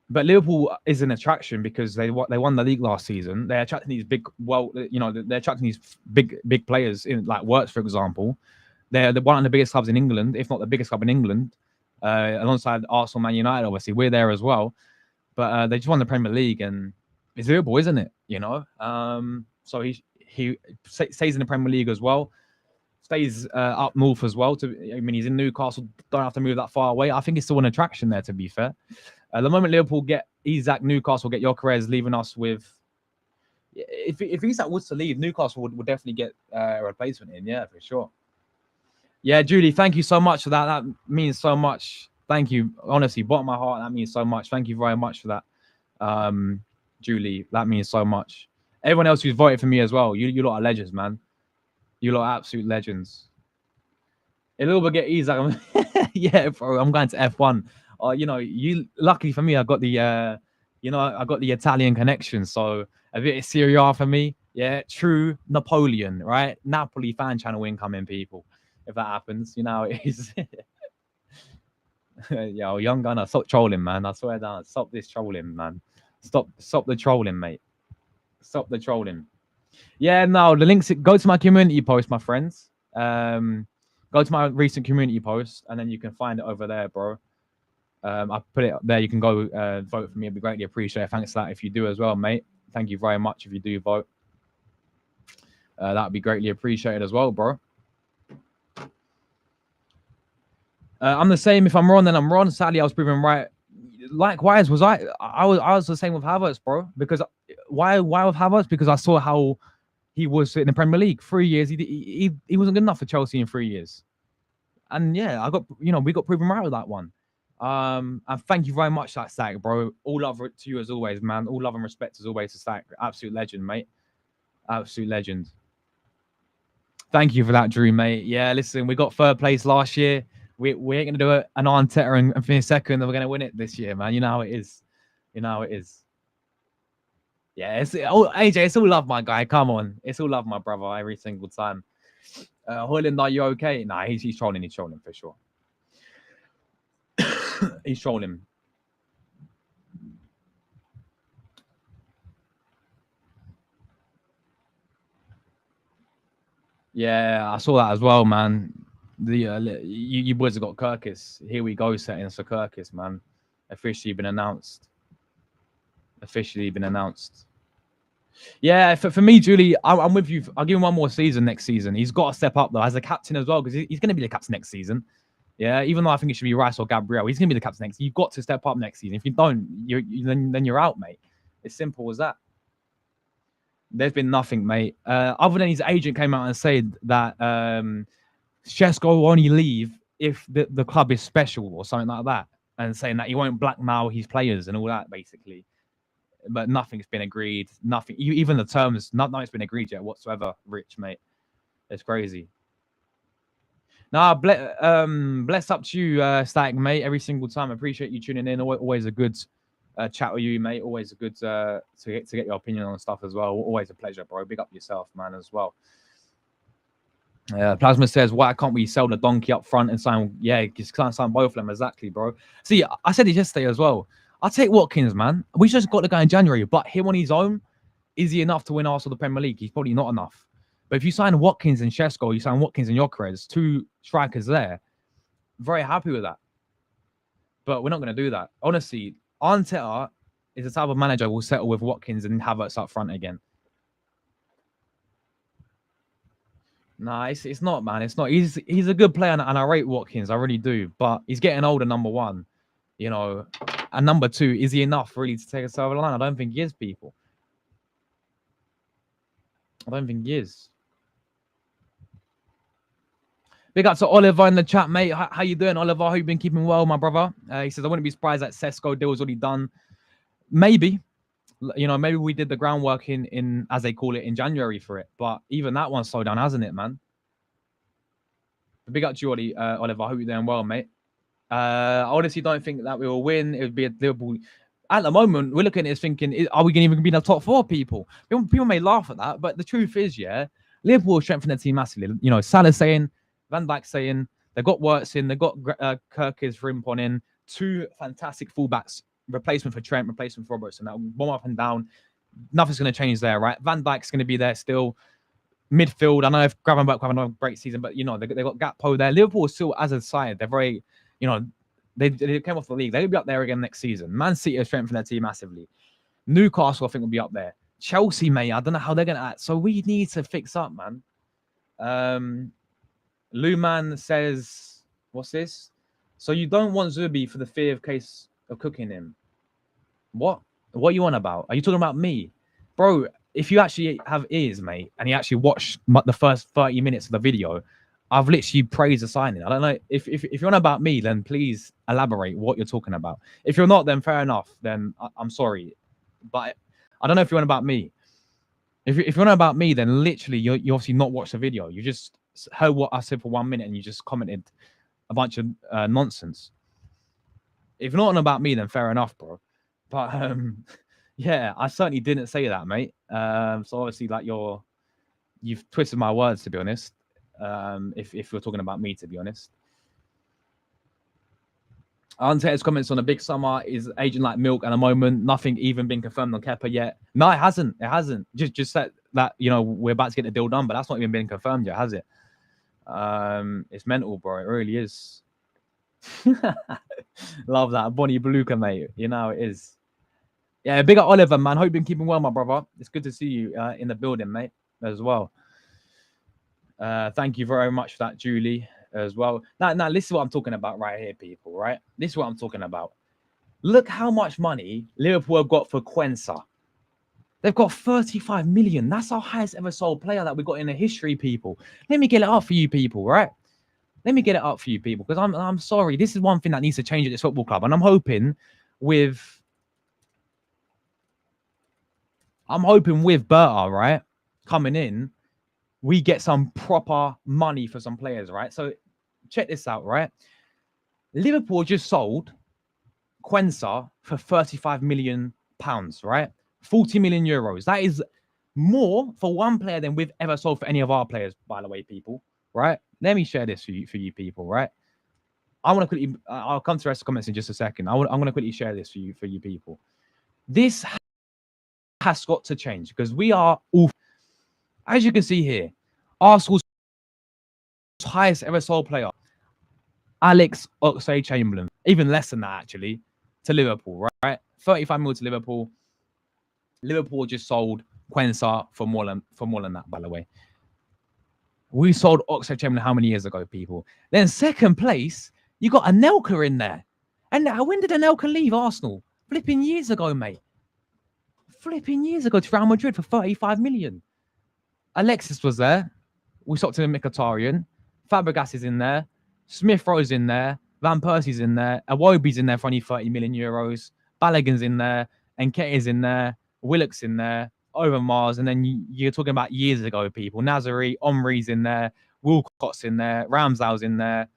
But Liverpool is an attraction because they won the league last season. They're attracting these big, they're attracting these big players in like Wirtz, for example. They're one of the biggest clubs in England, if not the biggest club in England, alongside Arsenal, Man United. Obviously, we're there as well. But they just won the Premier League, and it's Liverpool, isn't it? You know, so he stays in the Premier League as well. Stays up north as well. I mean, he's in Newcastle. Don't have to move that far away. I think it's still an attraction there, to be fair. The moment Liverpool get Isak, Newcastle get Gyökeres, leaving us with. If Isak was to leave, Newcastle would definitely get a replacement in. Yeah, for sure. Yeah, Julie, thank you so much for that. That means so much. Thank you. Honestly, bottom of my heart, that means so much. Thank you very much for that. Julie, that means so much. Everyone else who's voted for me as well, you lot are legends, man. You lot are absolute legends. A little bit get easy. Yeah, bro, I'm going to F1. Luckily for me, I got the I got the Italian connection, so a bit of Serie A for me. Yeah, true Napoleon, right? Napoli fan channel incoming, people. If that happens, it is. Yo, young gunner, stop trolling, man. I swear down, stop this trolling, man. Stop the trolling, mate. Stop the trolling. Yeah, no, the links. Go to my community post, my friends. Go to my recent community post, and then you can find it over there, bro. I put it up there. You can go vote for me. It'd be greatly appreciated. Thanks for that if you do as well, mate. Thank you very much if you do vote. That'd be greatly appreciated as well, bro. I'm the same. If I'm wrong, then I'm wrong. Sadly, I was proven right. Likewise, was I? I was the same with Havertz, bro. Because why with Havertz? Because I saw how he was in the Premier League. 3 years, he wasn't good enough for Chelsea in 3 years. And yeah, we got proven right with that one. And thank you very much, that Stack, bro. All love to you as always, man. All love and respect as always to Stack. Absolute legend, mate. Absolute legend. Thank you for that, Drew, mate. Yeah, listen, we got third place last year. We ain't gonna do an Arteta and finish second, and we're gonna win it this year, man. You know how it is. You know how it is. Yeah, AJ, it's all love, my guy. Come on, it's all love, my brother. Every single time. Hoyland, are you okay? Nah, he's trolling. He's trolling for sure. He's trolling. Yeah, I saw that as well, man. You boys have got Kirkis. Here we go, settings for Kirkis, man. Officially been announced. Yeah, for me, Julie, I'm with you. I'll give him one more season next season. He's got to step up though as a captain as well, because he's going to be the captain next season. Yeah, even though I think it should be Rice or Gabriel, he's going to be the captain next. You've got to step up next season. If you don't, then you're out, mate. It's simple as that. There's been nothing, mate. Other than his agent came out and said that Shesko will only leave if the club is special or something like that, and saying that he won't blackmail his players and all that, basically. But nothing's been agreed. Nothing, even the terms, nothing's been agreed yet whatsoever. Rich, mate, it's crazy. Nah, bless up to you, Static, mate. Every single time, I appreciate you tuning in. Always a good chat with you, mate. Always a good to get your opinion on stuff as well. Always a pleasure, bro. Big up yourself, man, as well. Plasma says, why can't we sell the donkey up front and sign? Yeah, just can't sign both of them. Exactly, bro. See, I said it yesterday as well. I'll take Watkins, man. We just got the guy in January, but him on his own, is he enough to win Arsenal the Premier League? He's probably not enough. But if you sign Watkins and Shesko, you sign Watkins and Gyökeres, 2 strikers there. Very happy with that. But we're not going to do that. Honestly, Arteta is the type of manager who will settle with Watkins and Havertz up front again. Nah, it's not, man. It's not. He's a good player, and I rate Watkins. I really do. But he's getting older, number one. You know, and number 2, is he enough really to take us over the line? I don't think he is, people. I don't think he is. Big up to Oliver in the chat, mate. How you doing, Oliver? Hope you've been keeping well, my brother. He says, I wouldn't be surprised that Sesko deal was already done. Maybe. You know, maybe we did the groundwork in as they call it, in January for it. But even that one's slowed down, hasn't it, man? Big up to you, Oliver. I hope you're doing well, mate. I honestly don't think that we will win. It would be a Liverpool. At the moment, we're looking at it thinking, are we going to even be in the top 4, people? People may laugh at that, but the truth is, yeah, Liverpool will strengthen their team massively. You know, Salah saying, Van Dijk saying, they've got Wirtz in, they've got Kirkis, Frimpong in, 2 fantastic fullbacks, replacement for Trent, replacement for Robertson. That will bomb up and down. Nothing's going to change there, right? Van Dijk's going to be there still. Midfield, I know if Gravenberch have another great season, but, you know, they've got Gakpo there. Liverpool is still, as a side, they're very, you know, they came off the league. They'll be up there again next season. Man City have strengthened their team massively. Newcastle, I think, will be up there. Chelsea, mate, I don't know how they're going to act. So we need to fix up, man. Luman says, what's this? So you don't want Zubi for the fear of case of cooking him. What? What are you on about? Are you talking about me? Bro, if you actually have ears, mate, and you actually watch the first 30 minutes of the video, I've literally praised the signing. I don't know. If you're on about me, then please elaborate what you're talking about. If you're not, then fair enough. Then I'm sorry. But I don't know if you're on about me. If you're on about me, then literally you obviously not watched the video. You just heard what I said for 1 minute and you just commented a bunch of nonsense. If you're not on about me, then fair enough, bro. But yeah, I certainly didn't say that, mate. So obviously, like you've twisted my words, to be honest. If we're talking about me, to be honest. Arteta's comments on a big summer is agent like milk at the moment. Nothing even been confirmed on Kepa yet. No, it hasn't. It hasn't. Just said that, you know, we're about to get the deal done, but that's not even been confirmed yet, has it? It's mental, bro. It really is. Love that. Bonnie Beluga, mate. You know it is. Yeah, big up Oliver, man. Hope you've been keeping well, my brother. It's good to see you in the building, mate, as well. Thank you very much for that, Julie, as well. Now, this is what I'm talking about right here, people, right? This is what I'm talking about. Look how much money Liverpool have got for Quensa. They've got 35 million. That's our highest ever sold player that we got in the history, people. Let me get it up for you people, right? Let me get it up for you people, because I'm sorry. This is one thing that needs to change at this football club. And I'm hoping with Berta, right, coming in, we get some proper money for some players, right? So check this out, right? Liverpool just sold Quensa for 35 million pounds, right? 40 million euros. That is more for one player than we've ever sold for any of our players, by the way, people, right? Let me share this for you people, right? I want to quickly, I'll come to the rest of the comments in just a second. I'm going to quickly share this for you people. This has got to change because we are awful. As you can see here, Arsenal's highest ever sold player, Alex Oxlade-Chamberlain, even less than that actually, to Liverpool, right? 35 mil to Liverpool. Liverpool just sold Quensa for more than that, by the way. We sold Oxlade-Chamberlain how many years ago, people? Then second place, you got Anelka in there. And when did Anelka leave Arsenal? Flipping years ago, mate. Flipping years ago to Real Madrid for 35 million. Alexis was there. We stopped to Mkhitaryan. Fabregas is in there. Smith Rowe's in there. Van Persie's in there. Iwobi's in there for only 30 million euros. Balogun's in there. Nketiah's in there. Willock's in there. Overmars. And then you're talking about years ago, people. Nazari, Omri's in there. Wilcott's in there. Ramsdale's in there.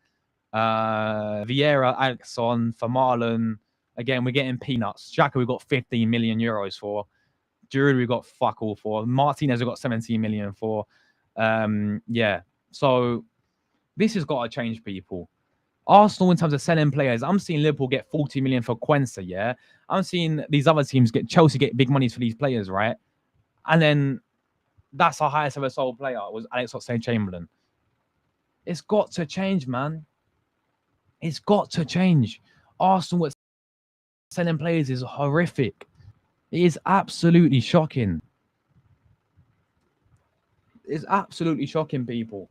Vieira, Alexon, Vermaelen. Again, we're getting peanuts. Xhaka, we've got 15 million euros for. Giroud, we got fuck all for. Martinez, we got 17 million for. Yeah. So this has got to change, people. Arsenal, in terms of selling players, I'm seeing Liverpool get 40 million for Quensa, yeah? I'm seeing these other teams Chelsea get big monies for these players, right? And then that's our highest ever sold player was Alex Oxlade-Chamberlain. It's got to change, man. It's got to change. Arsenal with selling players is horrific. It is absolutely shocking. It's absolutely shocking, people.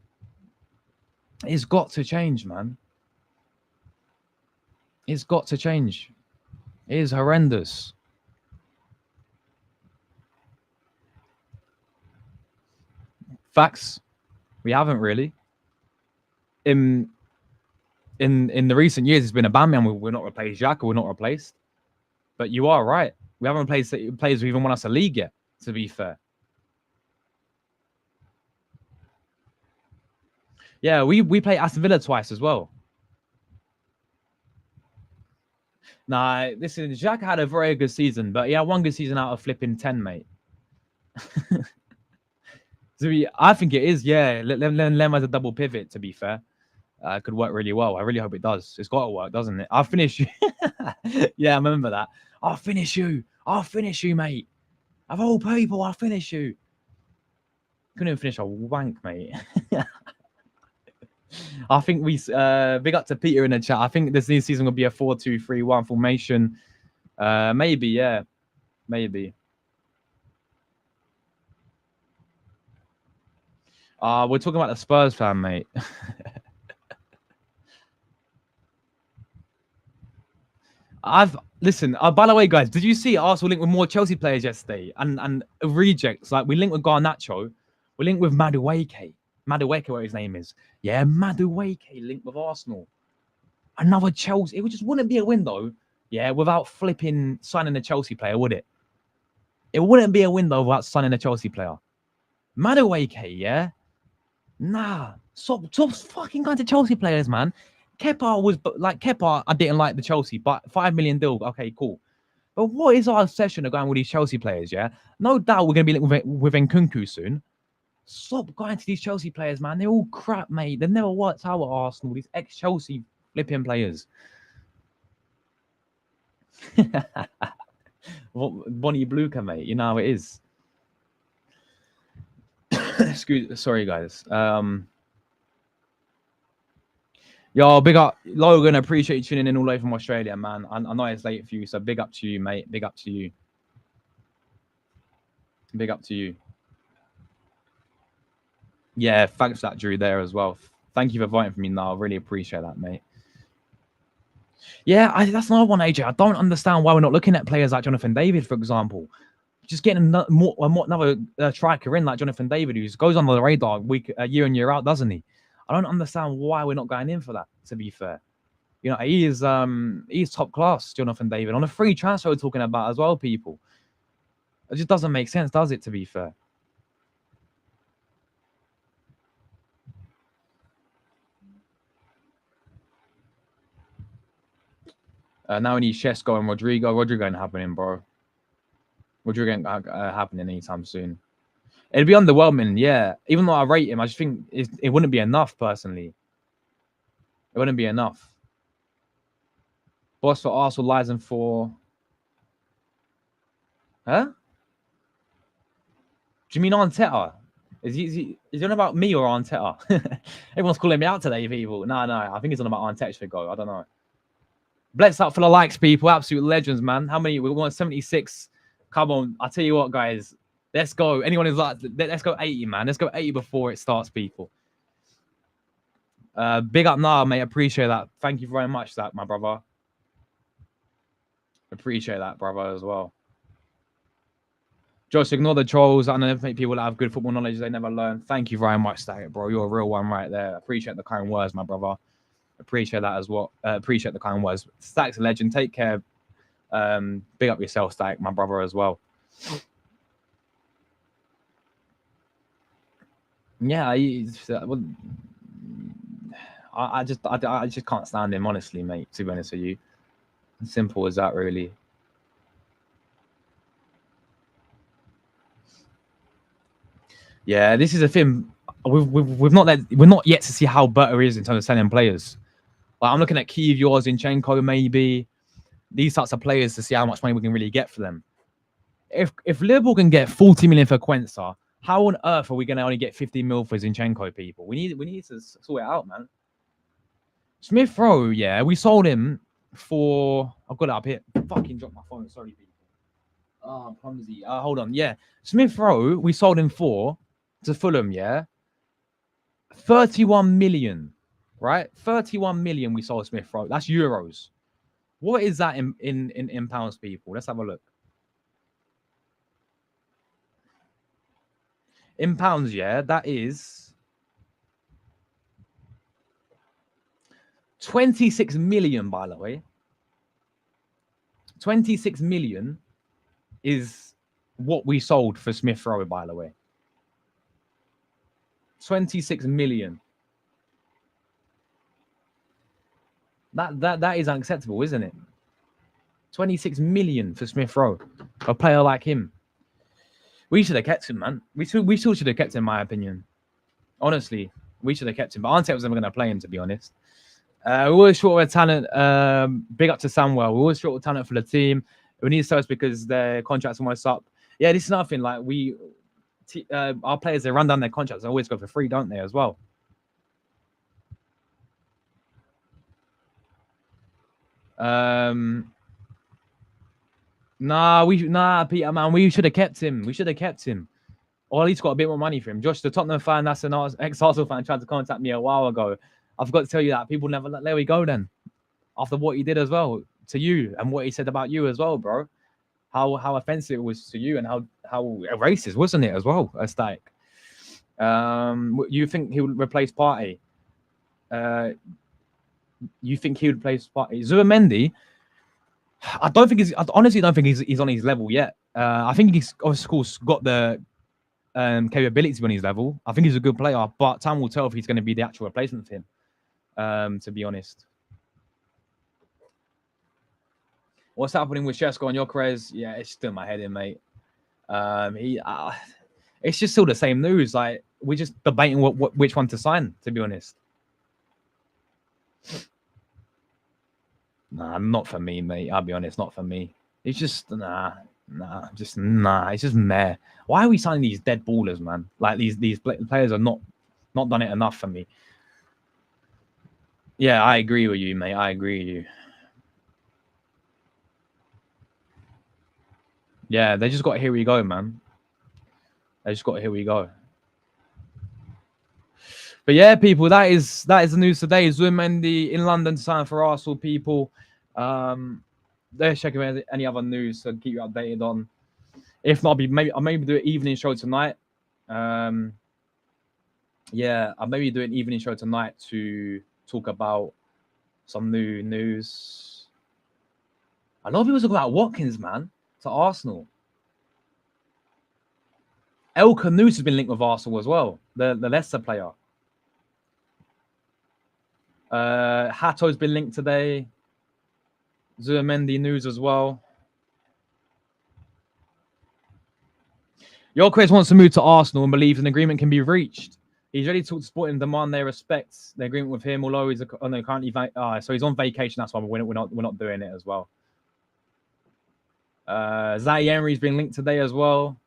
It's got to change, man. It's got to change. It is horrendous. Facts. We haven't really. In the recent years, it's been a Aubameyang. We're not replaced. Xhaka, we're not replaced. But you are right. We haven't replaced players who even won us a league yet, to be fair. Yeah, we played Aston Villa twice as well. Nah, listen, Xhaka had a very good season, but yeah, one good season out of flipping 10, mate. I think it is, yeah. Lem as a double pivot, to be fair. Could work really well. I really hope it does. It's got to work, doesn't it? I'll finish you. Yeah, I remember that. I'll finish you. I'll finish you, mate. Of all people, I'll finish you. Couldn't even finish a wank, mate. I think we big up to Peter in the chat. I think this new season will be a 4-2-3-1 formation. Maybe, yeah. Maybe. We're talking about the Spurs fan, mate. Listen. By the way, guys, did you see Arsenal linked with more Chelsea players yesterday? And rejects, like we linked with Garnacho, we linked with Madueke, whatever his name is. Yeah, Madueke linked with Arsenal. Another Chelsea. It just wouldn't be a win though. Yeah, without flipping signing a Chelsea player, would it? It wouldn't be a win though without signing a Chelsea player. Madueke, yeah. Nah, stop fucking going to Chelsea players, man. Kepa, I didn't like the Chelsea, but 5 million deal. Okay, cool. But what is our obsession of going with these Chelsea players, yeah? No doubt we're going to be with Nkunku soon. Stop going to these Chelsea players, man. They're all crap, mate. They've never worked out at Arsenal. These ex-Chelsea flipping players. Bonnie Blucher, mate. You know how it is. Sorry, guys. Yo, big up, Logan. Appreciate you tuning in all the way from Australia, man. I know it's late for you, so big up to you, mate. Big up to you. Big up to you. Yeah, thanks for that, Drew, there as well. Thank you for voting for me now. I really appreciate that, mate. Yeah, that's another one, AJ. I don't understand why we're not looking at players like Jonathan David, for example. Just getting another striker in like Jonathan David, who goes under the radar year in, year out, doesn't he? I don't understand why we're not going in for that, to be fair. You know, he's top class, Jonathan David. On a free transfer we're talking about as well, people. It just doesn't make sense, does it, to be fair? Now we need Shesko and Rodrigo. Rodrigo ain't happening, bro. Rodrigo ain't happening anytime soon. It'd be underwhelming, yeah. Even though I rate him, I just think it wouldn't be enough, personally. It wouldn't be enough. Boss for Arsenal lies in for... Huh? Do you mean Arteta? Is he on about me or Arteta? Everyone's calling me out today, people. No, I think it's on about Arteta should go. I don't know. Bless up for the likes, people. Absolute legends, man. How many? We want 76. Come on. I tell you what, guys. Let's go. Anyone who's like, let's go 80, man. Let's go 80 before it starts, people. Big up now, mate. Appreciate that. Thank you very much, Zach, my brother. Appreciate that, brother, as well. Just ignore the trolls. I don't think people that have good football knowledge, they never learn. Thank you very much, Stack, bro. You're a real one right there. Appreciate the kind words, my brother. Appreciate that as well. Appreciate the kind words. Stack's a legend. Take care. Big up yourself, Stack, my brother, as well. Yeah, I just can't stand him, honestly, mate. To be honest with you, simple as that, really. Yeah, this is a thing. We're not yet to see how Berta is in terms of selling players. Like I'm looking at Kiev, yours, Zinchenko, maybe these types of players to see how much money we can really get for them. If Liverpool can get 40 million for Quensa, how on earth are we going to only get 50 mil for Zinchenko, people? We need to sort it out, man. Smith Rowe, yeah, we sold him for... I've got it up here. Fucking dropped my phone. Sorry, people. Oh, clumsy. Hold on. Yeah, Smith Rowe, we sold him for to Fulham, yeah? 31 million, right? 31 million we sold Smith Rowe. That's euros. What is that in pounds, people? Let's have a look. In pounds, yeah, that is 26 million, by the way. 26 million is what we sold for Smith Rowe, by the way. 26 million. That is unacceptable, isn't it? 26 million for Smith Rowe, a player like him. We should have kept him, man. We still should have kept him, in my opinion. Honestly, we should have kept him. But Arteta was never going to play him, to be honest. We're always short of talent. Big up to Samuel. We're always short of talent for the team. We need subs because their contracts almost up. Yeah, this is nothing. Like our players, they run down their contracts. They always go for free, don't they, as well? Peter, man, we should have kept him. We should have kept him. Or at least got a bit more money for him. Josh, the Tottenham fan, that's an ex-Arsenal fan, tried to contact me a while ago. I forgot to tell you that. People never... There we go, then. After what he did as well to you and what he said about you as well, bro. How offensive it was to you and how racist, wasn't it, as well? Aesthetic. You think he would replace Partey? You think he would replace Partey? Zubimendi? I honestly don't think he's on his level yet. I think he's, of course, got the capability to be on his level. I think he's a good player, but time will tell if he's going to be the actual replacement for him, to be honest. What's happening with Shesko and Gyökeres? Yeah, it's still in my head, mate. It's just still the same news. Like we're just debating which one to sign. To be honest, nah, not for me, mate. I'll be honest, not for me. It's just nah. It's just meh. Why are we signing these dead ballers, man? Like these players are not done it enough for me. Yeah, I agree with you, mate. I agree with you. Yeah, they just got here we go, man. They just got here we go. But yeah, people, that is the news today. Zubimendi in London to sign for Arsenal, people. Let's check if any other news to keep you updated on. If not, I'll maybe do an evening show tonight. Yeah, I'll maybe do an evening show tonight to talk about some new news. A lot of people talk about Watkins, man, to Arsenal. El Khanous has been linked with Arsenal as well, the Leicester player. Hato's been linked today. Zubimendi news as well. Gyökeres wants to move to Arsenal and believes an agreement can be reached. He's ready to talk to Sporting and demand their respect, the agreement with him, although he's currently so he's on vacation. That's why we're not doing it as well. Zaire Emery's been linked today as well.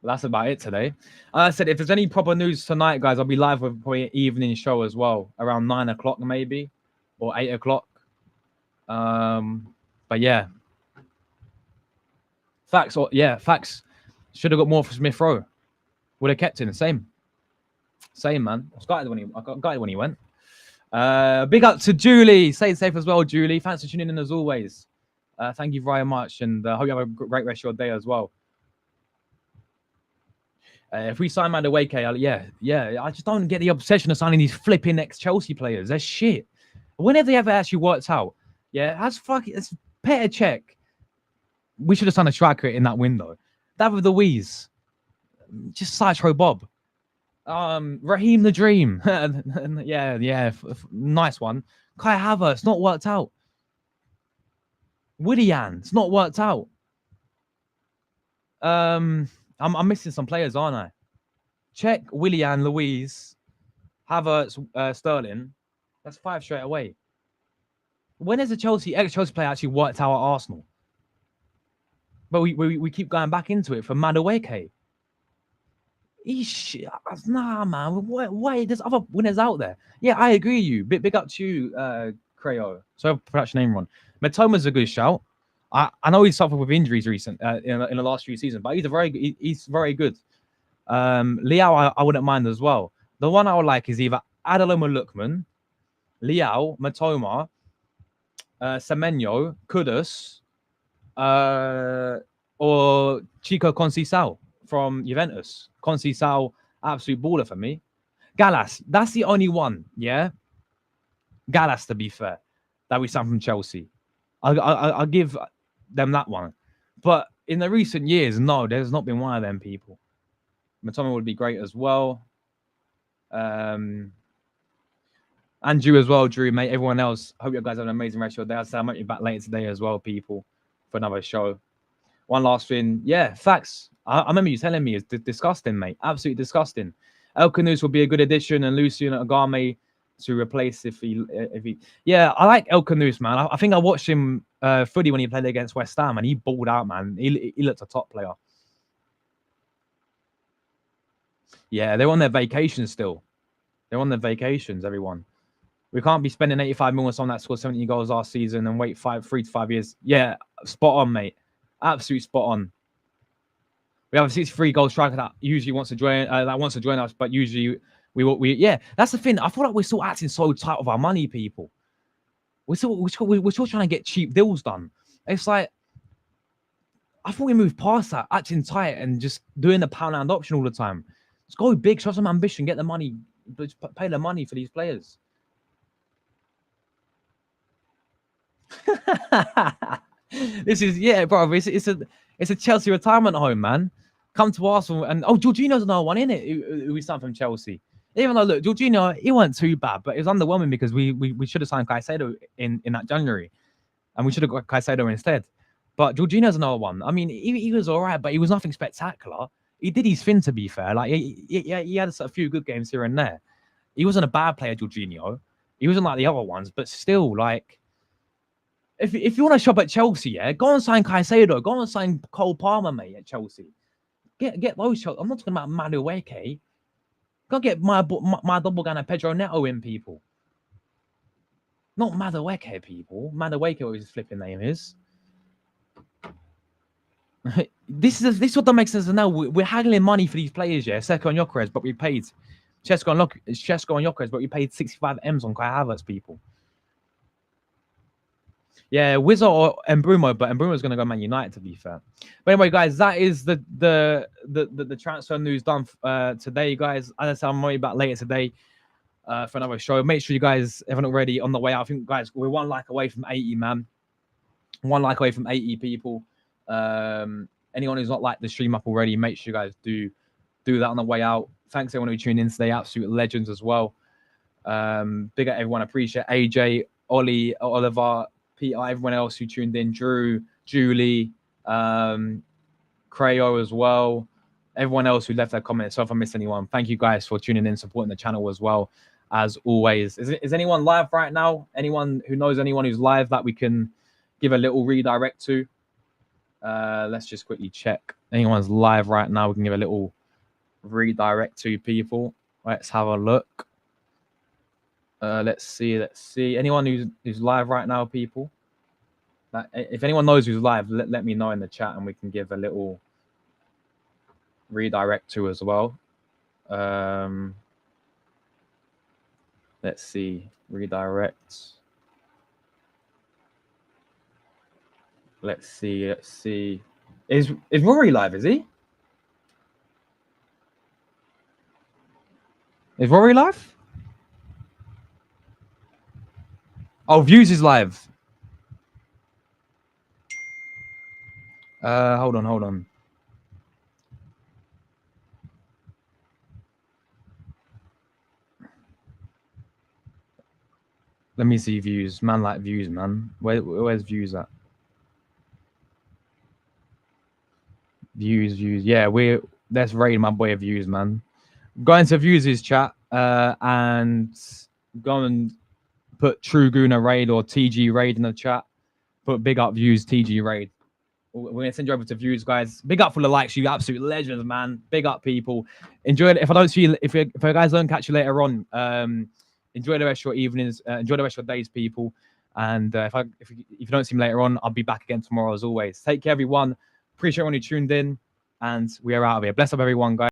Well, that's about it today. I said if there's any proper news tonight, guys, I'll be live with probably an evening show as well, around 9 o'clock maybe, or 8 o'clock. But yeah, facts. Should have got more for Smith Rowe. Would have kept him. Same, man. I got gutted when he went. Big up to Julie. Stay safe as well, Julie. Thanks for tuning in as always. Thank you very much, and hope you have a great rest of your day as well. If we sign Madueke, yeah, I just don't get the obsession of signing these flipping ex-Chelsea players. They're shit. When have they ever actually worked out? Yeah, it's Petr Cech. We should have signed a striker in that window. David Luiz, just Sideshow Bob. Raheem the Dream. yeah, nice one. Kai Havertz, not worked out. Willian, it's not worked out. I'm missing some players, aren't I? Cech, Willian, Luiz, Havertz, Sterling. That's 5 straight away. When has a ex-Chelsea player actually worked out at Arsenal? But we keep going back into it for Madueke. Nah, man. Why? There's other winners out there. Yeah, I agree with you. Big up to you, Creo. So production name wrong. Matoma's a good shout. I know he's suffered with injuries in the last few seasons, but he's very good. Liao, I wouldn't mind as well. The one I would like is either Adelome Lookman, Liao, Matoma, Semenyo, Kudus, or Chico Conceição from Juventus. Conceição, absolute baller for me. Gallas, that's the only one, yeah? Gallas, to be fair, that we signed from Chelsea. I'll give them that one. But in the recent years, no, there's not been one of them people. Matoma would be great as well. Andrew as well, Drew, mate. Everyone else, hope you guys have an amazing rest of your day. I might be back later today as well, people, for another show. One last thing. Yeah, facts. I remember you telling me it's disgusting, mate. Absolutely disgusting. El Khanous will be a good addition, and Lucien Agame to replace if he. Yeah, I like El Khanous, man. I think I watched him fully when he played against West Ham, and he balled out, man. He looked a top player. Yeah, they're on their vacations still. They're on their vacations, everyone. We can't be spending 85 million on someone that scored 70 goals last season and wait 3 to 5 years. Yeah, spot on, mate. Absolute spot on. We have a 63 goal striker that usually wants to join us, but usually yeah, that's the thing. I feel like we're still acting so tight with our money, people. We're still trying to get cheap deals done. It's like I thought we moved past that, acting tight and just doing the pound land option all the time. Let's go big, show some ambition, get the money, pay the money for these players. This is bro. It's a Chelsea retirement home, man. Come to Arsenal and Jorginho's another one in it. Who we signed from Chelsea. Even though look, Jorginho, he wasn't too bad, but it was underwhelming because we should have signed Caicedo in that January, and we should have got Caicedo instead. But Jorginho's another one. I mean, he was all right, but he was nothing spectacular. He did his thing, to be fair. Like he had a few good games here and there. He wasn't a bad player, Jorginho. He wasn't like the other ones, but still, like. If you want to shop at Chelsea, yeah, go and sign Caicedo. Go and sign Cole Palmer, mate, at Chelsea. Get those shots. I'm not talking about Madueke. Go get my double gunner Pedro Neto in, people. Not Madueke, people. Madueke, what his flipping name is. This is what that makes sense now. We're haggling money for these players, yeah. Seko and Gyökeres, but we paid Chesko and Gyökeres, but we paid 65 M's on Kai Havertz, people. Yeah, Wizard or Mbrumo, but Mbrumo's going to go Man United, to be fair. But anyway, guys, that is the transfer news done today, guys. As I said, I'm maybe back later today for another show. Make sure you guys haven't already on the way out. I think, guys, we're 1 like away from 80, man. 1 like away from 80 people. Anyone who's not liked the stream up already, make sure you guys do that on the way out. Thanks everyone who tuned in today. Absolute legends as well. Big up everyone. Appreciate AJ, Ollie, Oliver, Peter, everyone else who tuned in, Drew, Julie, Crayo as well, everyone else who left their comments. So if I missed anyone, thank you guys for tuning in, supporting the channel as well, as always. Is anyone live right now? Anyone who knows anyone who's live that we can give a little redirect to? Let's just quickly check. Anyone's live right now, we can give a little redirect to people. Let's have a look. Let's see. Anyone who's live right now, people. If anyone knows who's live, let me know in the chat and we can give a little redirect to as well. Let's see. Redirect. Let's see. Is Rory live, is he? Is Rory live? Oh, Views is live. Hold on. Let me see Views. Man, like Views, man. Where's Views at? Views. Yeah, let's raid my boy Views, man. Go into Views' chat and go and put True Guna raid or TG raid in the chat. Put big up Views TG raid. We're gonna send you over to Views, guys. Big up for the likes, you absolute legends, man. Big up, people. Enjoy it. If I don't see you, if you guys don't catch you later on, enjoy the rest of your evenings. Enjoy the rest of your days, people. And if you don't see me later on, I'll be back again tomorrow as always. Take care, everyone. Appreciate everyone who tuned in, and we are out of here. Bless up, everyone, guys.